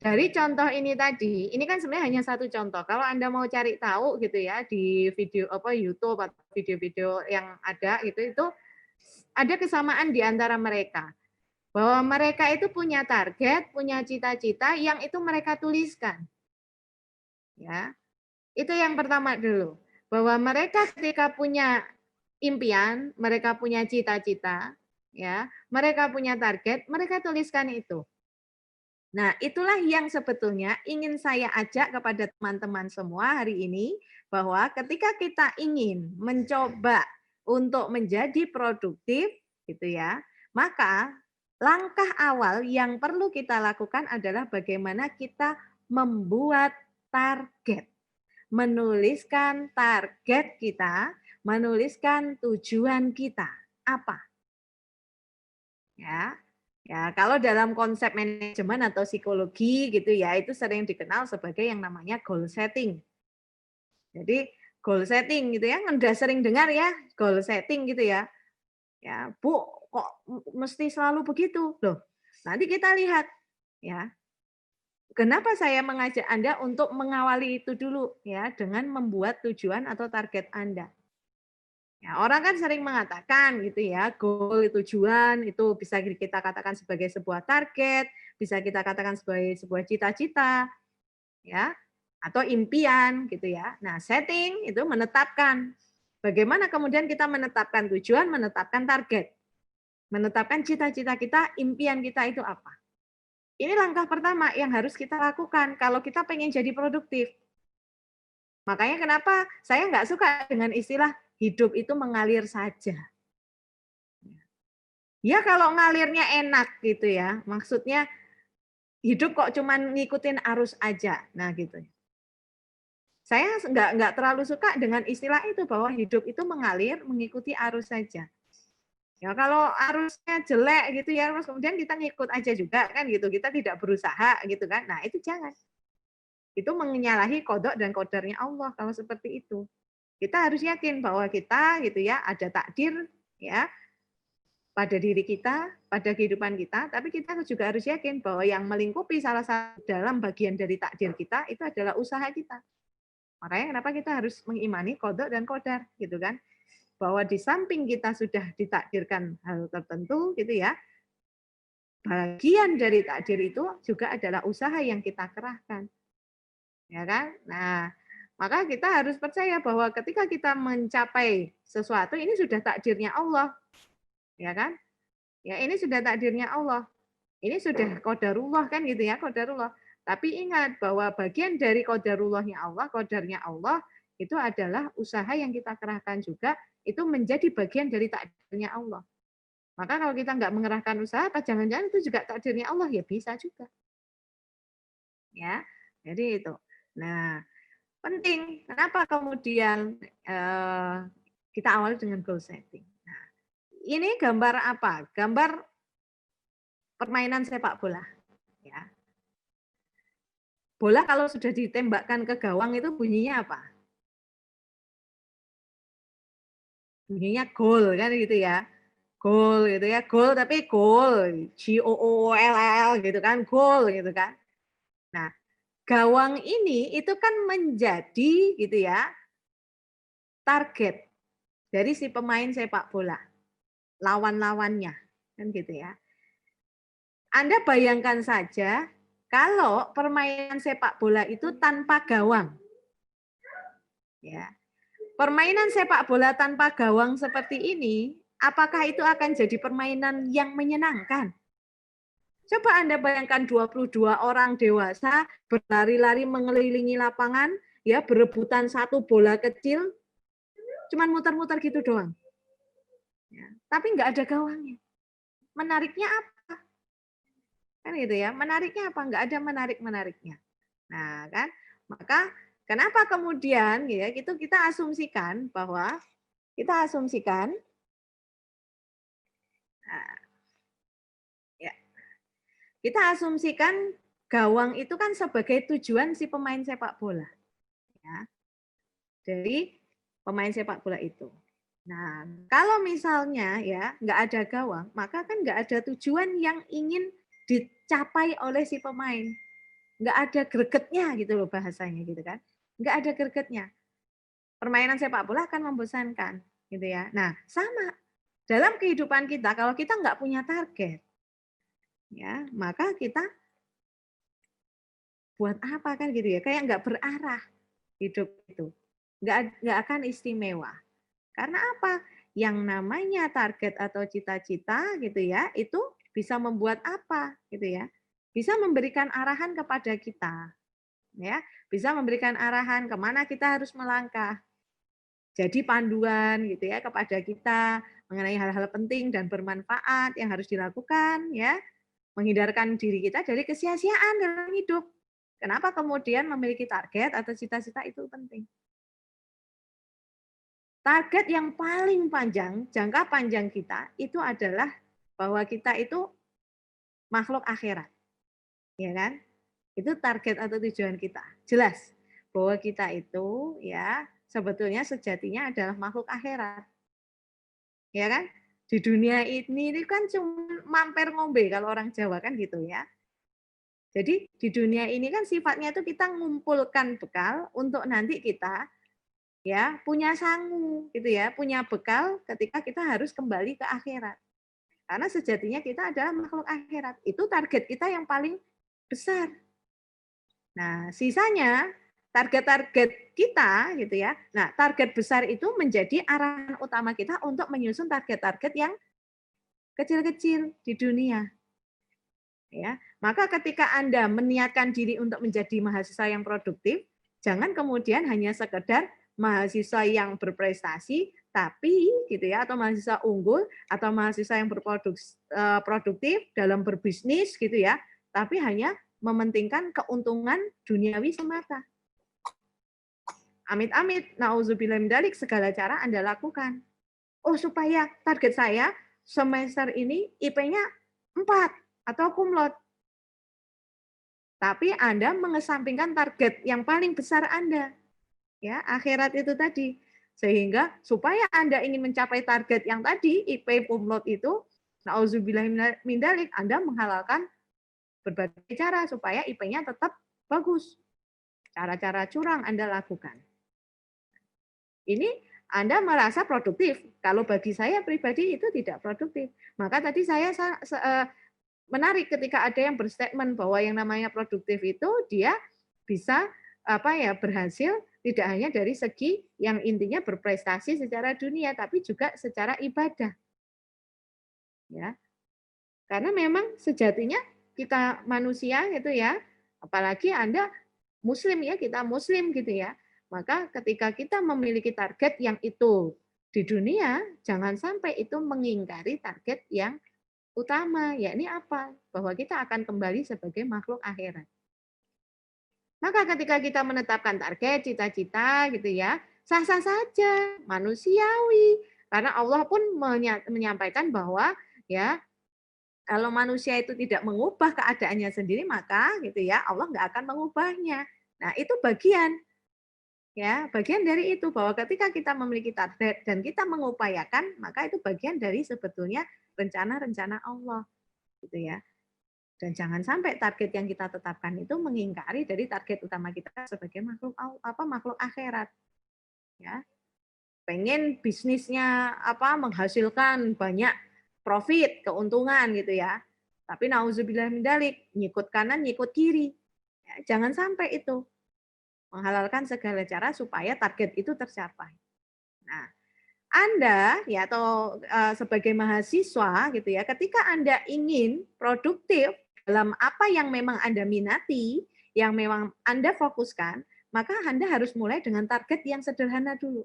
dari contoh ini tadi, ini kan sebenarnya hanya satu contoh. Kalau Anda mau cari tahu gitu ya di video YouTube atau video-video yang ada itu ada kesamaan di antara mereka. Bahwa mereka itu punya target, punya cita-cita yang itu mereka tuliskan. Ya. Itu yang pertama dulu. Bahwa mereka ketika punya impian, mereka punya cita-cita, ya, mereka punya target, mereka tuliskan itu. Nah, itulah yang sebetulnya ingin saya ajak kepada teman-teman semua hari ini, bahwa ketika kita ingin mencoba untuk menjadi produktif, gitu ya, maka langkah awal yang perlu kita lakukan adalah bagaimana kita membuat target. Menuliskan target kita, menuliskan tujuan kita. Apa? Ya, kalau dalam konsep manajemen atau psikologi gitu ya, itu sering dikenal sebagai yang namanya goal setting. Jadi goal setting gitu ya, udah sering dengar ya, goal setting gitu ya. Ya, Bu, kok mesti selalu begitu? Loh, nanti kita lihat ya. Kenapa saya mengajak Anda untuk mengawali itu dulu ya dengan membuat tujuan atau target Anda. Ya, orang kan sering mengatakan gitu ya, goal, tujuan itu bisa kita katakan sebagai sebuah target, bisa kita katakan sebagai sebuah cita-cita, ya, atau impian gitu ya. Nah, setting itu menetapkan. Bagaimana kemudian kita menetapkan tujuan, menetapkan target, menetapkan cita-cita kita, impian kita itu apa. Ini langkah pertama yang harus kita lakukan kalau kita pengen jadi produktif. Makanya kenapa saya nggak suka dengan istilah hidup itu mengalir saja. Ya kalau ngalirnya enak gitu ya, maksudnya hidup kok cuman ngikutin arus aja. Nah gitu. Saya nggak terlalu suka dengan istilah itu bahwa hidup itu mengalir mengikuti arus saja. Ya kalau arusnya jelek gitu ya, terus kemudian kita ngikut aja juga kan gitu, kita tidak berusaha gitu kan. Nah itu jangan. Itu menyalahi qada dan qadarnya Allah kalau seperti itu. Kita harus yakin bahwa kita gitu ya ada takdir ya pada diri kita, pada kehidupan kita, tapi kita juga harus yakin bahwa yang melingkupi salah satu dalam bagian dari takdir kita itu adalah usaha kita. Makanya kenapa kita harus mengimani qada dan qadar gitu kan. Bahwa di samping kita sudah ditakdirkan hal tertentu gitu ya, bagian dari takdir itu juga adalah usaha yang kita kerahkan. Ya kan? Nah, maka kita harus percaya bahwa ketika kita mencapai sesuatu ini sudah takdirnya Allah. Ya kan? Ya, ini sudah takdirnya Allah. Ini sudah qadarullah kan gitu ya, qadarullah. Tapi ingat bahwa bagian dari qadarullahnya Allah, qadarnya Allah itu adalah usaha yang kita kerahkan juga, itu menjadi bagian dari takdirnya Allah. Maka kalau kita nggak mengerahkan usaha, apa jangan-jangan itu juga takdirnya Allah, ya bisa juga. Ya, jadi itu. Nah, penting. Kenapa kemudian kita awali dengan goal setting? Nah, ini gambar apa? Gambar permainan sepak bola. Ya. Bola kalau sudah ditembakkan ke gawang itu bunyinya apa? Bunyinya gol kan gitu ya. Gol gitu ya. Gol tapi gol, GOOLL gitu kan, gol gitu kan. Nah, gawang ini itu kan menjadi gitu ya target dari si pemain sepak bola, lawan-lawannya kan gitu ya. Anda bayangkan saja kalau permainan sepak bola itu tanpa gawang. Ya. Permainan sepak bola tanpa gawang seperti ini, apakah itu akan jadi permainan yang menyenangkan? Coba Anda bayangkan 22 orang dewasa berlari-lari mengelilingi lapangan, ya berebutan satu bola kecil, cuman muter-muter gitu doang. Ya, tapi nggak ada gawangnya. Menariknya apa? Kan gitu ya. Menariknya apa? Nggak ada menarik-menariknya. Nah, kan? Maka kenapa kemudian ya itu kita asumsikan bahwa nah, ya, kita asumsikan gawang itu kan sebagai tujuan si pemain sepak bola. Ya. Dari pemain sepak bola itu. Nah, kalau misalnya ya nggak ada gawang, maka kan nggak ada tujuan yang ingin dicapai oleh si pemain. Nggak ada gregetnya gitu loh bahasanya gitu kan. Nggak ada gregetnya. Permainan sepak bola akan membosankan gitu ya. Nah, sama dalam kehidupan kita kalau kita nggak punya target, ya maka kita buat apa kan gitu ya? Kayak nggak berarah hidup itu, nggak akan istimewa. Karena apa? Yang namanya target atau cita-cita gitu ya, itu bisa membuat apa gitu ya? Bisa memberikan arahan kepada kita, ya, bisa memberikan arahan kemana kita harus melangkah. Jadi panduan gitu ya kepada kita mengenai hal-hal penting dan bermanfaat yang harus dilakukan, ya, menghindarkan diri kita dari kesia-siaan dalam hidup. Kenapa kemudian memiliki target atau cita-cita itu penting? Target yang paling panjang, jangka panjang kita itu adalah bahwa kita itu makhluk akhirat. Ya kan? Itu target atau tujuan kita. Jelas bahwa kita itu ya sebetulnya sejatinya adalah makhluk akhirat. Ya kan? Di dunia ini kan cuma mampir ngombe kalau orang Jawa kan gitu ya. Jadi di dunia ini kan sifatnya itu kita ngumpulkan bekal untuk nanti kita ya, punya sangu gitu ya, punya bekal ketika kita harus kembali ke akhirat. Karena sejatinya kita adalah makhluk akhirat. Itu target kita yang paling besar. Nah, sisanya target-target kita gitu ya. Nah, target besar itu menjadi arahan utama kita untuk menyusun target-target yang kecil-kecil di dunia. Ya, maka ketika Anda meniatkan diri untuk menjadi mahasiswa yang produktif, jangan kemudian hanya sekedar mahasiswa yang berprestasi, tapi gitu ya, atau mahasiswa unggul, atau mahasiswa yang produktif dalam berbisnis gitu ya, tapi hanya mementingkan keuntungan duniawi semata. Amit-amit, nauzubillah min dzalik, segala cara Anda lakukan. Oh, supaya target saya semester ini IP-nya 4 atau kumlot. Tapi Anda mengesampingkan target yang paling besar Anda. Ya, akhirat itu tadi. Sehingga supaya Anda ingin mencapai target yang tadi, IP kumlot itu, nauzubillah min dzalik, Anda menghalalkan berbagai cara supaya IP-nya tetap bagus. Cara-cara curang Anda lakukan. Ini Anda merasa produktif. Kalau bagi saya pribadi itu tidak produktif. Maka tadi saya menarik ketika ada yang berstatement bahwa yang namanya produktif itu dia bisa berhasil tidak hanya dari segi yang intinya berprestasi secara dunia, tapi juga secara ibadah. Ya. Karena memang sejatinya kita manusia gitu ya, apalagi Anda muslim ya, kita muslim gitu ya. Maka ketika kita memiliki target yang itu di dunia, jangan sampai itu mengingkari target yang utama, yakni apa? Bahwa kita akan kembali sebagai makhluk akhirat. Maka ketika kita menetapkan target, cita-cita gitu ya, sah-sah saja, manusiawi. Karena Allah pun menyampaikan bahwa ya kalau manusia itu tidak mengubah keadaannya sendiri, maka gitu ya Allah nggak akan mengubahnya. Nah itu bagian dari itu, bahwa ketika kita memiliki target dan kita mengupayakan, maka itu bagian dari sebetulnya rencana-rencana Allah, gitu ya. Dan jangan sampai target yang kita tetapkan itu mengingkari dari target utama kita sebagai makhluk akhirat. Ya, pengen bisnisnya menghasilkan banyak profit, keuntungan gitu ya. Tapi nauzubillah min dzalik, nyikut kanan, nyikut kiri. Ya, jangan sampai itu. Menghalalkan segala cara supaya target itu tercapai. Nah, Anda ya atau sebagai mahasiswa gitu ya, ketika Anda ingin produktif dalam apa yang memang Anda minati, yang memang Anda fokuskan, maka Anda harus mulai dengan target yang sederhana dulu.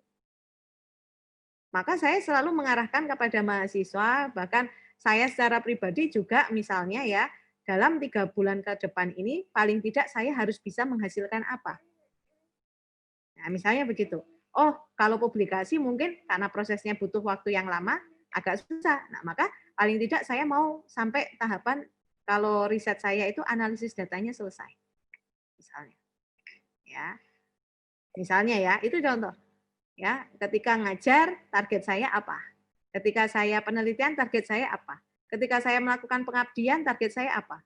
Maka saya selalu mengarahkan kepada mahasiswa, bahkan saya secara pribadi juga misalnya ya, dalam 3 bulan ke depan ini paling tidak saya harus bisa menghasilkan apa. Nah, misalnya begitu. Oh, kalau publikasi mungkin karena prosesnya butuh waktu yang lama, agak susah. Nah, maka paling tidak saya mau sampai tahapan kalau riset saya itu analisis datanya selesai. Misalnya. Ya. Misalnya ya, itu contoh. Ya, ketika ngajar target saya apa? Ketika saya penelitian target saya apa? Ketika saya melakukan pengabdian target saya apa?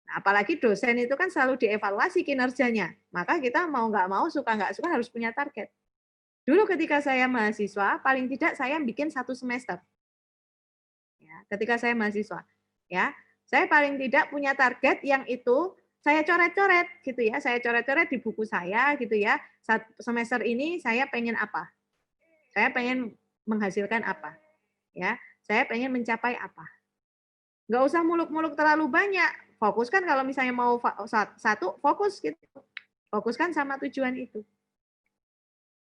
Nah, apalagi dosen itu kan selalu dievaluasi kinerjanya. Maka kita mau nggak mau, suka nggak suka harus punya target. Dulu ketika saya mahasiswa, paling tidak saya bikin 1 semester. Ya, ketika saya mahasiswa, ya, saya paling tidak punya target yang itu saya coret-coret gitu ya. Saya coret-coret di buku saya gitu ya. Semester ini saya pengen apa? Saya pengen menghasilkan apa? Ya, saya pengen mencapai apa? Nggak usah muluk-muluk terlalu banyak. Fokuskan kalau misalnya mau satu, fokus gitu. Fokuskan sama tujuan itu.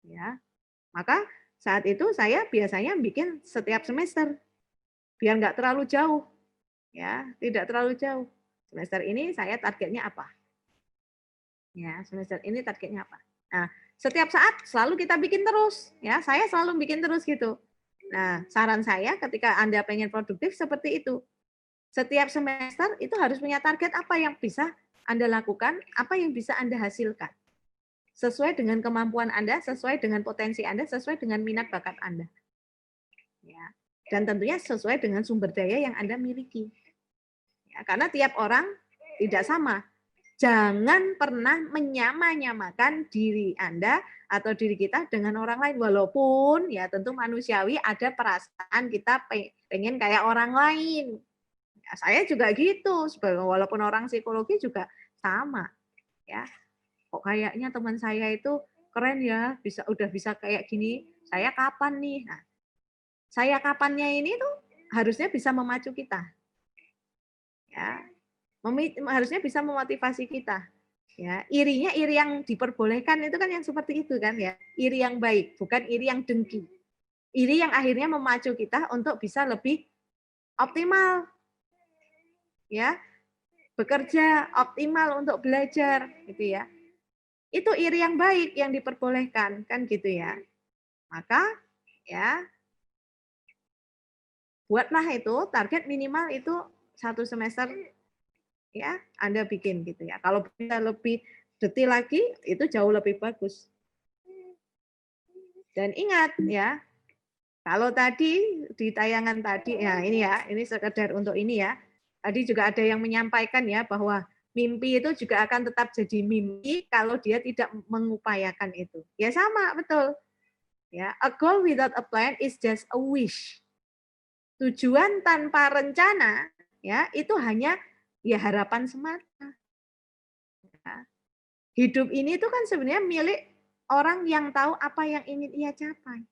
Ya. Maka saat itu saya biasanya bikin setiap semester. Biar nggak terlalu jauh. Ya, tidak terlalu jauh. Semester ini saya targetnya apa? Ya, semester ini targetnya apa? Nah, setiap saat selalu kita bikin terus. Ya, saya selalu bikin terus gitu. Nah, saran saya ketika Anda pengen produktif seperti itu. Setiap semester itu harus punya target apa yang bisa Anda lakukan, apa yang bisa Anda hasilkan. Sesuai dengan kemampuan Anda, sesuai dengan potensi Anda, sesuai dengan minat bakat Anda. Ya. Dan tentunya sesuai dengan sumber daya yang Anda miliki. Ya, karena tiap orang tidak sama. Jangan pernah menyamakan diri Anda atau diri kita dengan orang lain. Walaupun ya tentu manusiawi ada perasaan kita pengen kayak orang lain. Ya, saya juga gitu, walaupun orang psikologi juga sama. Ya, kok kayaknya teman saya itu keren ya, udah bisa kayak gini. Saya kapan nih? Nah, saya kapannya ini tuh harusnya bisa memacu kita. Ya, harusnya bisa memotivasi kita. Ya, irinya iri yang diperbolehkan itu kan yang seperti itu kan ya. Iri yang baik, bukan iri yang dengki. Iri yang akhirnya memacu kita untuk bisa lebih optimal. Ya. Bekerja optimal untuk belajar gitu ya. Itu iri yang baik yang diperbolehkan kan gitu ya. Maka ya buatlah itu target minimal itu 1 semester ya Anda bikin gitu ya. Kalau bisa lebih detail lagi itu jauh lebih bagus. Dan ingat ya, kalau tadi di tayangan tadi ya ini sekedar untuk ini ya. Tadi juga ada yang menyampaikan ya bahwa mimpi itu juga akan tetap jadi mimpi kalau dia tidak mengupayakan itu. Ya sama, betul. Ya, a goal without a plan is just a wish. Tujuan tanpa rencana ya itu hanya ya harapan semata. Ya. Hidup ini itu kan sebenarnya milik orang yang tahu apa yang ingin ia capai.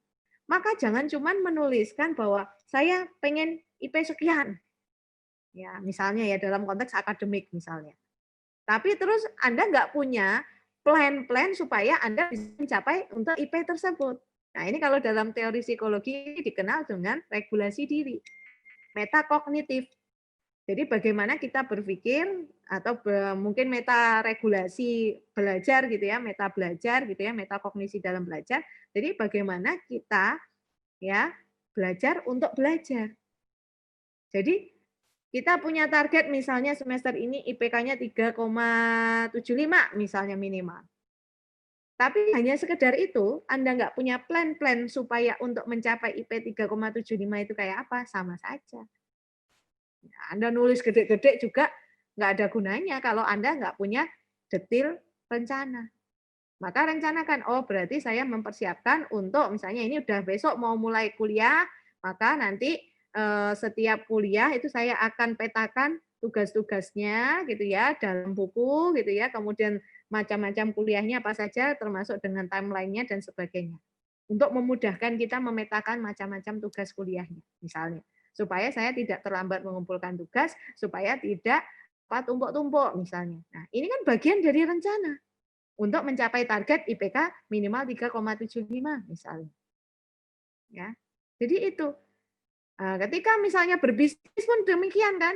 Maka jangan cuma menuliskan bahwa saya pengen IP sekian. Ya, misalnya ya dalam konteks akademik misalnya. Tapi terus Anda nggak punya plan-plan supaya Anda bisa mencapai untuk IP tersebut. Nah, ini kalau dalam teori psikologi dikenal dengan regulasi diri, metakognitif. Jadi bagaimana kita berpikir atau mungkin meta regulasi belajar gitu ya, meta belajar gitu ya, metakognisi dalam belajar. Jadi bagaimana kita ya belajar untuk belajar. Jadi kita punya target misalnya semester ini IPK-nya 3,75 misalnya minimal. Tapi hanya sekedar itu, Anda nggak punya plan-plan supaya untuk mencapai IP 3,75 itu kayak apa, sama saja. Anda nulis gede-gede juga nggak ada gunanya kalau Anda nggak punya detail rencana. Maka rencanakan, oh berarti saya mempersiapkan untuk misalnya ini udah besok mau mulai kuliah, maka nanti setiap kuliah itu saya akan petakan tugas-tugasnya gitu ya dalam buku gitu ya, kemudian macam-macam kuliahnya apa saja termasuk dengan timeline-nya dan sebagainya. Untuk memudahkan kita memetakan macam-macam tugas kuliahnya misalnya. Supaya saya tidak terlambat mengumpulkan tugas, supaya tidak tumpuk-tumpuk misalnya. Nah, ini kan bagian dari rencana untuk mencapai target IPK minimal 3,75 misalnya. Ya. Jadi itu. Ketika misalnya berbisnis pun demikian kan.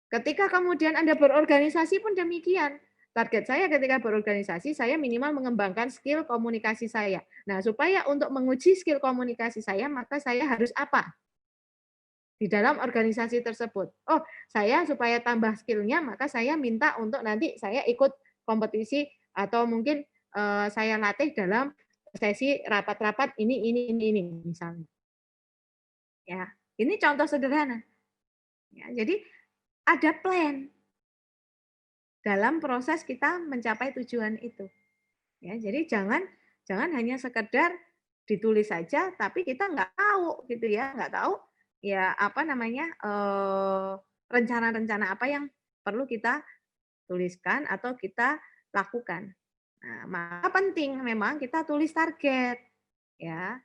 Ketika kemudian Anda berorganisasi pun demikian. Target saya ketika berorganisasi, saya minimal mengembangkan skill komunikasi saya. Nah, supaya untuk menguji skill komunikasi saya, maka saya harus apa? Di dalam organisasi tersebut. Oh, saya supaya tambah skill-nya, maka saya minta untuk nanti saya ikut kompetisi atau mungkin saya latih dalam sesi rapat-rapat ini misalnya. Ya, ini contoh sederhana. Ya, jadi ada plan dalam proses kita mencapai tujuan itu. Ya, jadi jangan hanya sekedar ditulis saja, tapi kita nggak tahu gitu ya, nggak tahu ya apa namanya rencana-rencana apa yang perlu kita tuliskan atau kita lakukan. Nah, maka penting memang kita tulis target, ya.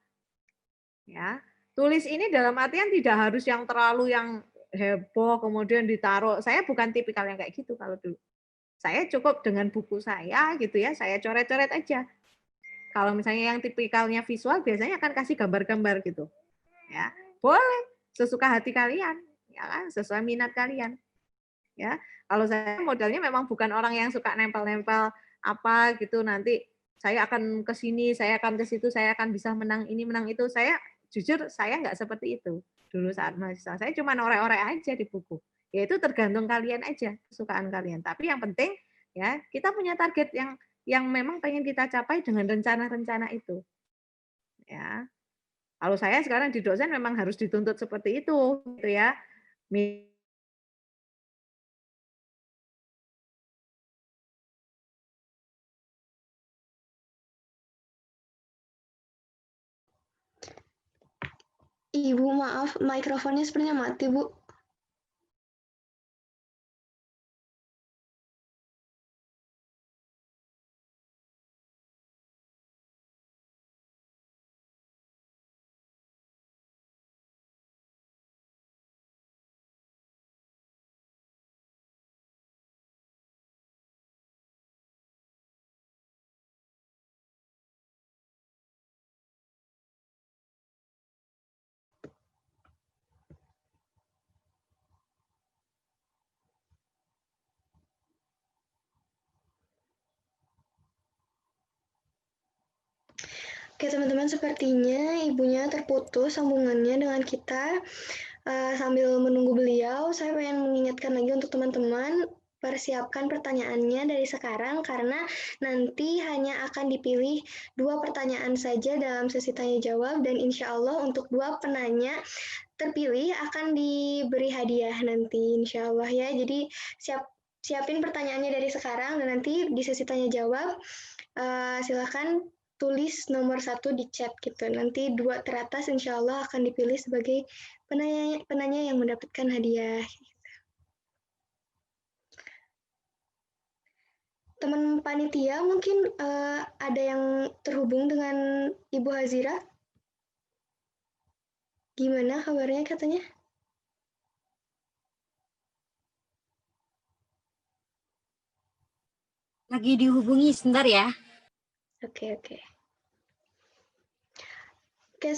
Tulis ini dalam artian tidak harus yang terlalu yang heboh kemudian ditaruh. Saya bukan tipikal yang kayak gitu kalau dulu. Saya cukup dengan buku saya gitu ya, saya coret-coret aja. Kalau misalnya yang tipikalnya visual biasanya akan kasih gambar-gambar gitu. Ya, boleh sesuka hati kalian, ya kan, sesuai minat kalian. Ya, kalau saya modelnya memang bukan orang yang suka nempel-nempel apa gitu nanti saya akan ke sini, saya akan ke situ, saya akan bisa menang ini, menang itu. Saya jujur saya nggak seperti itu dulu saat mahasiswa. Saya cuma orek-orek aja di buku. Ya itu tergantung kalian aja, kesukaan kalian. Tapi yang penting ya kita punya target yang memang pengen kita capai dengan rencana-rencana itu. Ya. Kalau saya sekarang di dosen memang harus dituntut seperti itu gitu ya. Ibu, maaf, mikrofonnya sepertinya mati, Bu. Oke, teman-teman, sepertinya ibunya terputus sambungannya dengan kita. Sambil menunggu beliau, saya pengen mengingatkan lagi untuk teman-teman, persiapkan pertanyaannya dari sekarang karena nanti hanya akan dipilih 2 pertanyaan saja dalam sesi tanya jawab dan insya Allah untuk 2 penanya terpilih akan diberi hadiah nanti insya Allah ya. Jadi siapin pertanyaannya dari sekarang dan nanti di sesi tanya jawab silakan tulis nomor 1 di chat gitu. Nanti 2 teratas insya Allah akan dipilih sebagai penanya yang mendapatkan hadiah. Teman panitia mungkin ada yang terhubung dengan Ibu Hazira? Gimana kabarnya katanya? Lagi dihubungi sebentar ya. Oke. Oke,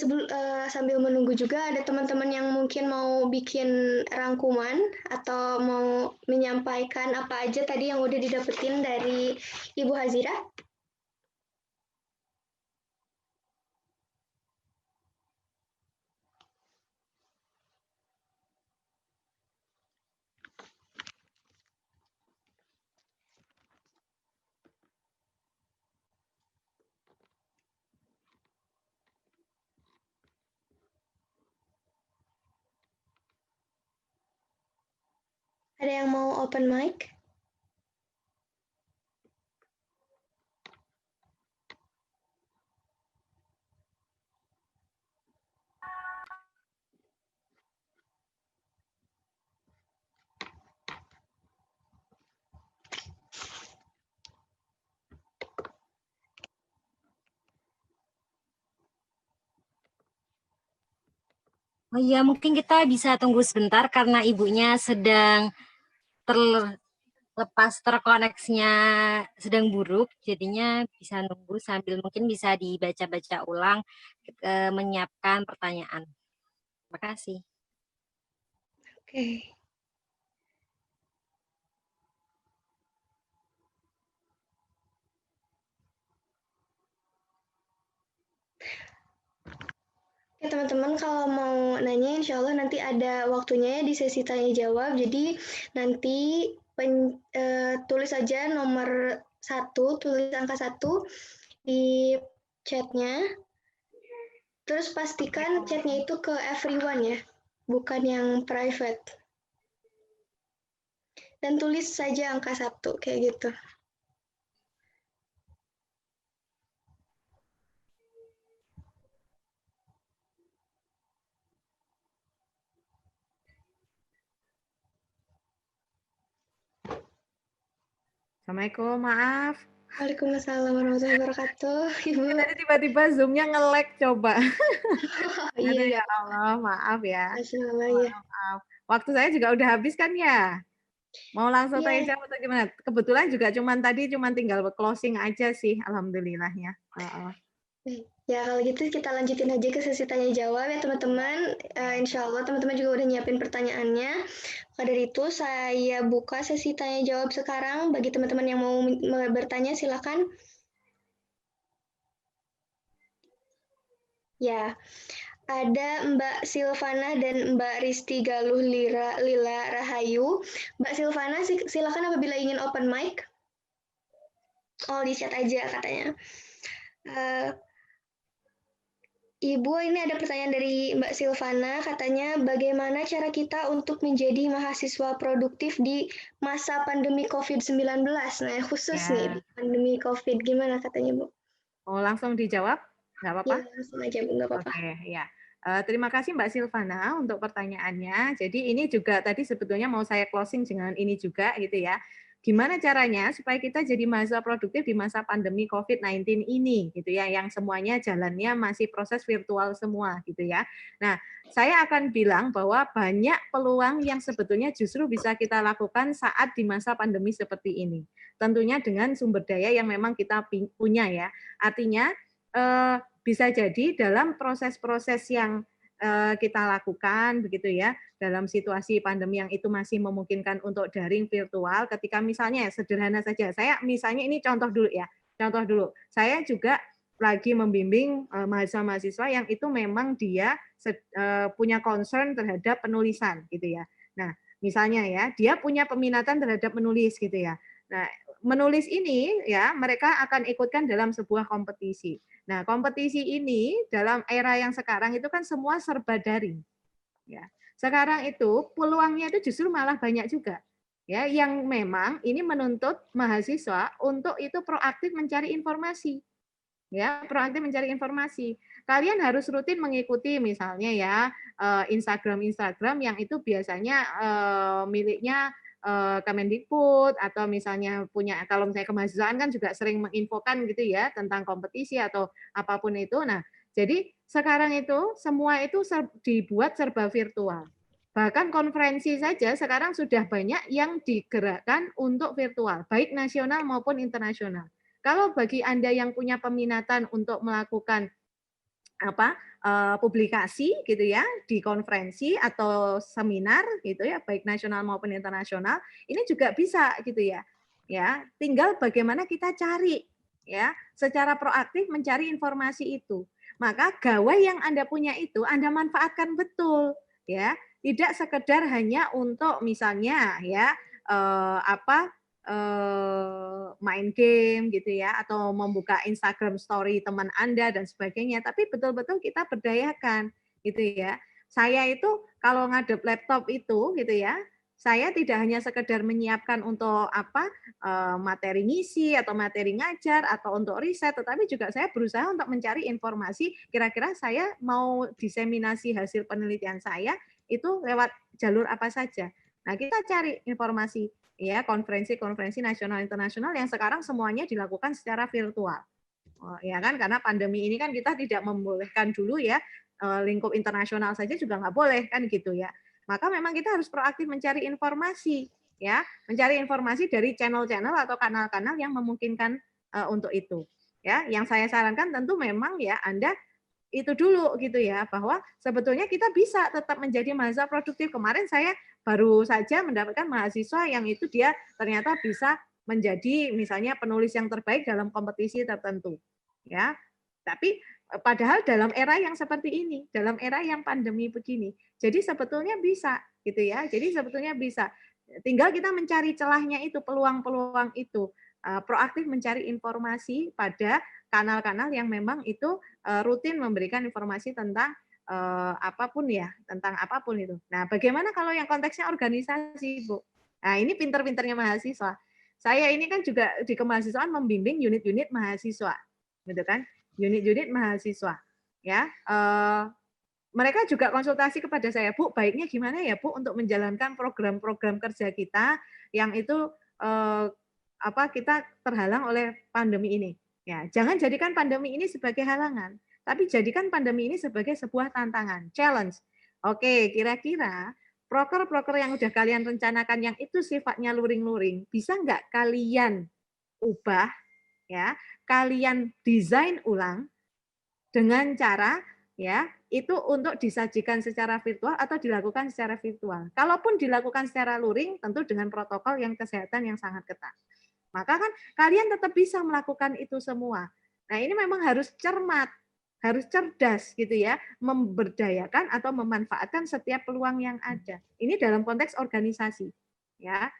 sambil menunggu juga ada teman-teman yang mungkin mau bikin rangkuman atau mau menyampaikan apa aja tadi yang udah didapetin dari Ibu Hazira. Ada yang mau open mic? Oh iya, mungkin kita bisa tunggu sebentar karena ibunya sedang terlepas terkoneksinya sedang buruk, jadinya bisa nunggu sambil mungkin bisa dibaca-baca ulang menyiapkan pertanyaan. Terima kasih. Oke. Ya teman-teman, kalau mau nanya insya Allah nanti ada waktunya ya di sesi tanya jawab. Jadi nanti tulis aja nomor 1, tulis angka 1 di chatnya. Terus pastikan chatnya itu ke everyone ya, bukan yang private. Dan tulis saja angka 1 kayak gitu. Assalamualaikum, maaf. Waalaikumsalam warahmatullahi wabarakatuh, Ibu. Tadi tiba-tiba Zoom-nya nge-lag coba. Iya, Aduh ya Allah, maaf ya. Masya Allah ya. Maaf. Waktu saya juga udah habis kan ya? Mau langsung tanya Iya. jawab atau gimana? Kebetulan juga cuman tinggal closing aja sih, alhamdulillahnya. Ya kalau gitu kita lanjutin aja ke sesi tanya jawab ya teman-teman. Insya Allah teman-teman juga udah nyiapin pertanyaannya. Maka dari itu saya buka sesi tanya jawab sekarang. Bagi teman-teman yang mau bertanya silakan. Ya, ada Mbak Silvana dan Mbak Risti Galuh Lila Rahayu. Mbak Silvana silakan apabila ingin open mic. Oh di chat aja katanya. Ibu, ini ada pertanyaan dari Mbak Silvana, katanya bagaimana cara kita untuk menjadi mahasiswa produktif di masa pandemi COVID-19? Nah, khusus nih di pandemi COVID, gimana katanya Bu? Oh, langsung dijawab? Nggak apa-apa? Ya, langsung aja Bu, nggak apa-apa. Oke, ya. Terima kasih Mbak Silvana untuk pertanyaannya. Jadi ini juga tadi sebetulnya mau saya closing dengan ini juga gitu ya. Gimana caranya supaya kita jadi mahasiswa produktif di masa pandemi COVID-19 ini gitu ya, yang semuanya jalannya masih proses virtual semua gitu ya. Nah, saya akan bilang bahwa banyak peluang yang sebetulnya justru bisa kita lakukan saat di masa pandemi seperti ini. Tentunya dengan sumber daya yang memang kita punya ya. Artinya bisa jadi dalam proses-proses yang kita lakukan begitu ya dalam situasi pandemi yang itu masih memungkinkan untuk daring virtual, ketika misalnya sederhana saja, saya misalnya ini contoh dulu ya, contoh dulu, saya juga lagi membimbing mahasiswa-mahasiswa yang itu memang dia punya concern terhadap penulisan gitu ya. Nah misalnya ya dia punya peminatan terhadap menulis gitu ya. Nah menulis ini ya mereka akan ikutkan dalam sebuah kompetisi. Nah, kompetisi ini dalam era yang sekarang itu kan semua serba daring. Ya. Sekarang itu peluangnya itu justru malah banyak juga. Ya, yang memang ini menuntut mahasiswa untuk itu proaktif mencari informasi. Ya, proaktif mencari informasi. Kalian harus rutin mengikuti misalnya ya Instagram yang itu biasanya miliknya Kemendikbud atau misalnya punya, kalau misalnya kemahasiswaan kan juga sering menginfokan gitu ya tentang kompetisi atau apapun itu. Nah, jadi sekarang itu semua itu dibuat serba virtual. Bahkan konferensi saja sekarang sudah banyak yang digerakkan untuk virtual, baik nasional maupun internasional. Kalau bagi Anda yang punya peminatan untuk melakukan publikasi gitu ya di konferensi atau seminar gitu ya baik nasional maupun internasional, ini juga bisa gitu ya. Ya, tinggal bagaimana kita cari ya secara proaktif mencari informasi itu. Maka gawai yang Anda punya itu Anda manfaatkan betul ya. Tidak sekedar hanya untuk misalnya ya main game gitu ya atau membuka Instagram story teman Anda dan sebagainya, tapi betul-betul kita berdayakan gitu ya. Saya itu kalau ngadep laptop itu gitu ya, saya tidak hanya sekedar menyiapkan untuk materi ngisi atau materi ngajar atau untuk riset, tetapi juga saya berusaha untuk mencari informasi kira-kira saya mau diseminasi hasil penelitian saya itu lewat jalur apa saja. Nah, kita cari informasi ya konferensi-konferensi nasional internasional yang sekarang semuanya dilakukan secara virtual. Ya kan karena pandemi ini kan kita tidak membolehkan dulu ya lingkup internasional saja juga nggak boleh kan gitu ya. Maka memang kita harus proaktif mencari informasi ya, mencari informasi dari channel-channel atau kanal-kanal yang memungkinkan untuk itu. Ya, yang saya sarankan tentu memang ya Anda itu dulu gitu ya, bahwa sebetulnya kita bisa tetap menjadi mahasiswa produktif. Kemarin saya baru saja mendapatkan mahasiswa yang itu dia ternyata bisa menjadi misalnya penulis yang terbaik dalam kompetisi tertentu. Ya. Tapi padahal dalam era yang seperti ini, dalam era yang pandemi begini. Jadi sebetulnya bisa gitu ya. Jadi sebetulnya bisa. Tinggal kita mencari celahnya itu, peluang-peluang itu. Proaktif mencari informasi pada kanal-kanal yang memang itu rutin memberikan informasi tentang apapun ya, tentang apapun itu. Nah, bagaimana kalau yang konteksnya organisasi, Bu? Nah, ini pinter-pinternya mahasiswa. Saya ini kan juga di kemahasiswaan membimbing unit-unit mahasiswa, gitu kan? Unit-unit mahasiswa, ya. Mereka juga konsultasi kepada saya, Bu, baiknya gimana ya, Bu, untuk menjalankan program-program kerja kita yang itu kita terhalang oleh pandemi ini. Ya, jangan jadikan pandemi ini sebagai halangan, tapi jadikan pandemi ini sebagai sebuah tantangan, challenge. Oke, kira-kira proker-proker yang udah kalian rencanakan yang itu sifatnya luring-luring, bisa nggak kalian ubah, ya, kalian desain ulang dengan cara ya itu untuk disajikan secara virtual atau dilakukan secara virtual. Kalaupun dilakukan secara luring, tentu dengan protokol yang kesehatan yang sangat ketat. Maka kan kalian tetap bisa melakukan itu semua. Nah, ini memang harus cermat, harus cerdas gitu ya, memberdayakan atau memanfaatkan setiap peluang yang ada. Ini dalam konteks organisasi, ya.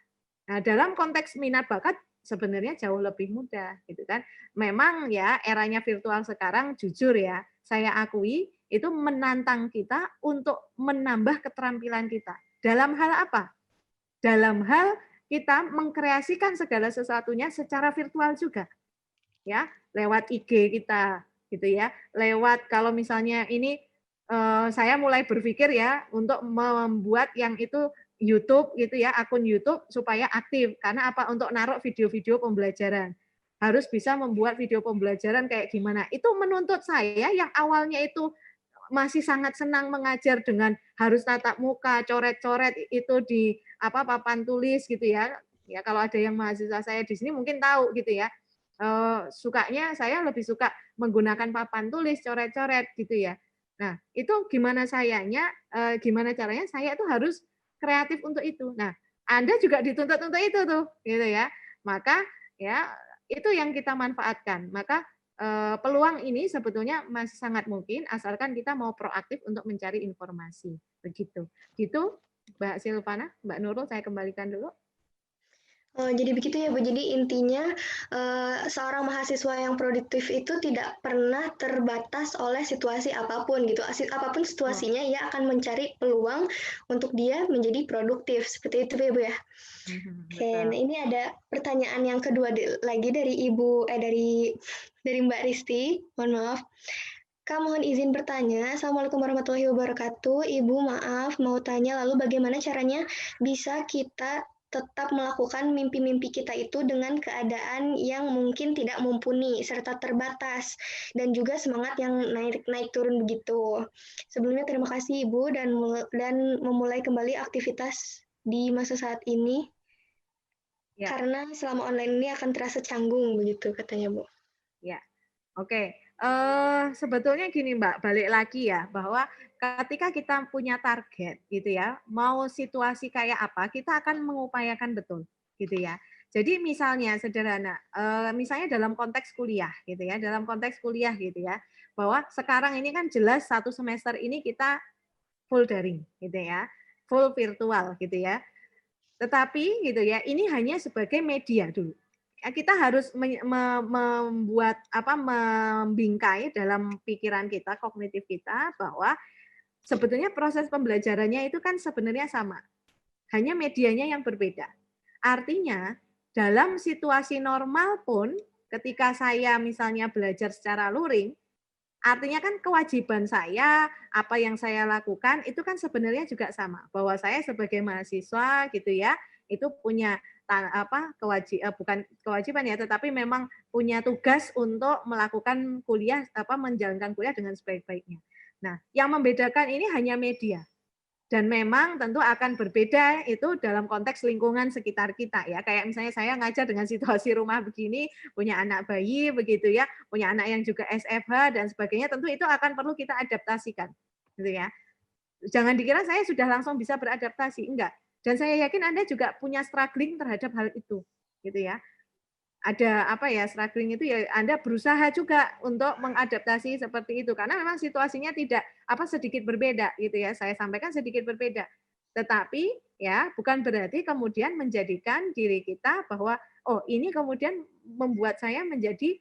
Nah, dalam konteks minat bakat sebenarnya jauh lebih mudah gitu kan. Memang ya eranya virtual sekarang jujur ya, saya akui itu menantang kita untuk menambah keterampilan kita. Dalam hal apa? Dalam hal kita mengkreasikan segala sesuatunya secara virtual juga. Ya, lewat IG kita gitu ya. Lewat kalau misalnya ini saya mulai berpikir ya untuk membuat yang itu YouTube gitu ya, akun YouTube supaya aktif. Karena apa? Untuk naruh video-video pembelajaran. Harus bisa membuat video pembelajaran kayak gimana. Itu menuntut saya yang awalnya itu masih sangat senang mengajar dengan harus tatap muka, coret-coret itu di papan tulis gitu ya. Ya kalau ada yang mahasiswa saya di sini mungkin tahu gitu ya. Sukanya saya lebih suka menggunakan papan tulis, coret-coret gitu ya. Nah, itu gimana caranya saya itu harus kreatif untuk itu. Nah, Anda juga dituntut untuk itu tuh, gitu ya. Maka ya itu yang kita manfaatkan. Maka peluang ini sebetulnya masih sangat mungkin asalkan kita mau proaktif untuk mencari informasi. Begitu. Gitu, Mbak Silvana, Mbak Nurul, saya kembalikan dulu. Jadi begitu ya Bu, jadi intinya seorang mahasiswa yang produktif itu tidak pernah terbatas oleh situasi apapun gitu. Apapun situasinya, ia akan mencari peluang untuk dia menjadi produktif. Seperti itu ya Bu ya. Oke, nah ini ada pertanyaan yang kedua lagi dari dari Mbak Risti. Mohon maaf. Kak, mohon izin bertanya. Assalamualaikum warahmatullahi wabarakatuh. Ibu, maaf mau tanya, lalu bagaimana caranya bisa kita tetap melakukan mimpi-mimpi kita itu dengan keadaan yang mungkin tidak mumpuni serta terbatas dan juga semangat yang naik turun begitu. Sebelumnya terima kasih Ibu dan memulai kembali aktivitas di masa saat ini. Ya. Karena selama online ini akan terasa canggung begitu katanya Bu. Ya. Oke. Sebetulnya gini Mbak, balik lagi ya bahwa ketika kita punya target gitu ya, mau situasi kayak apa, kita akan mengupayakan betul gitu ya. Jadi misalnya sederhana, misalnya dalam konteks kuliah gitu ya, bahwa sekarang ini kan jelas 1 semester ini kita full daring gitu ya, full virtual gitu ya. Tetapi gitu ya, ini hanya sebagai media dulu. Kita harus membingkai dalam pikiran kita, kognitif kita bahwa sebetulnya proses pembelajarannya itu kan sebenarnya sama. Hanya medianya yang berbeda. Artinya dalam situasi normal pun ketika saya misalnya belajar secara luring, artinya kan kewajiban saya, apa yang saya lakukan itu kan sebenarnya juga sama. Bahwa saya sebagai mahasiswa gitu ya, itu punya bukan kewajiban ya, tetapi memang punya tugas untuk melakukan kuliah, menjalankan kuliah dengan sebaik-baiknya. Nah, yang membedakan ini hanya media. Dan memang tentu akan berbeda itu dalam konteks lingkungan sekitar kita ya. Kayak misalnya saya ngajar dengan situasi rumah begini, punya anak bayi begitu ya, punya anak yang juga SFH dan sebagainya, tentu itu akan perlu kita adaptasikan. Gitu ya. Jangan dikira saya sudah langsung bisa beradaptasi, enggak. Dan saya yakin Anda juga punya struggling terhadap hal itu, gitu ya. Ada struggling itu ya Anda berusaha juga untuk mengadaptasi seperti itu karena memang situasinya tidak sedikit berbeda, gitu ya. Saya sampaikan sedikit berbeda. Tetapi ya bukan berarti kemudian menjadikan diri kita bahwa ini kemudian membuat saya menjadi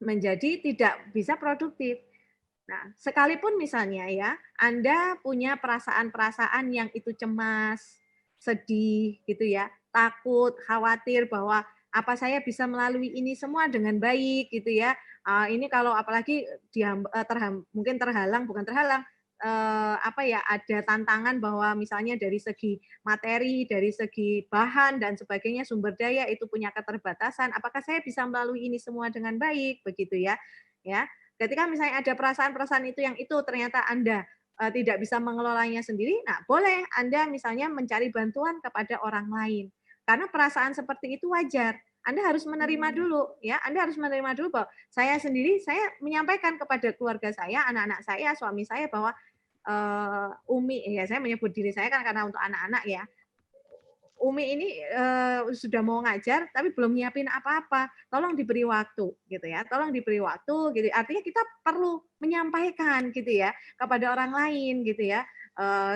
menjadi tidak bisa produktif. Nah, sekalipun misalnya ya, Anda punya perasaan-perasaan yang itu cemas, sedih gitu ya, takut, khawatir bahwa apa saya bisa melalui ini semua dengan baik gitu ya. Ini kalau apalagi mungkin ada tantangan bahwa misalnya dari segi materi, dari segi bahan dan sebagainya, sumber daya itu punya keterbatasan, apakah saya bisa melalui ini semua dengan baik begitu ya. Ya. Ketika misalnya ada perasaan-perasaan itu yang itu ternyata Anda tidak bisa mengelolanya sendiri, nah boleh Anda misalnya mencari bantuan kepada orang lain. Karena perasaan seperti itu wajar. Anda harus menerima dulu ya. Anda harus menerima dulu bahwa saya sendiri saya menyampaikan kepada keluarga saya, anak-anak saya, suami saya bahwa Umi ya, saya menyebut diri saya kan karena untuk anak-anak ya. Umi ini sudah mau ngajar tapi belum nyiapin apa-apa. Tolong diberi waktu gitu ya. Tolong diberi waktu gitu. Artinya kita perlu menyampaikan gitu ya kepada orang lain gitu ya.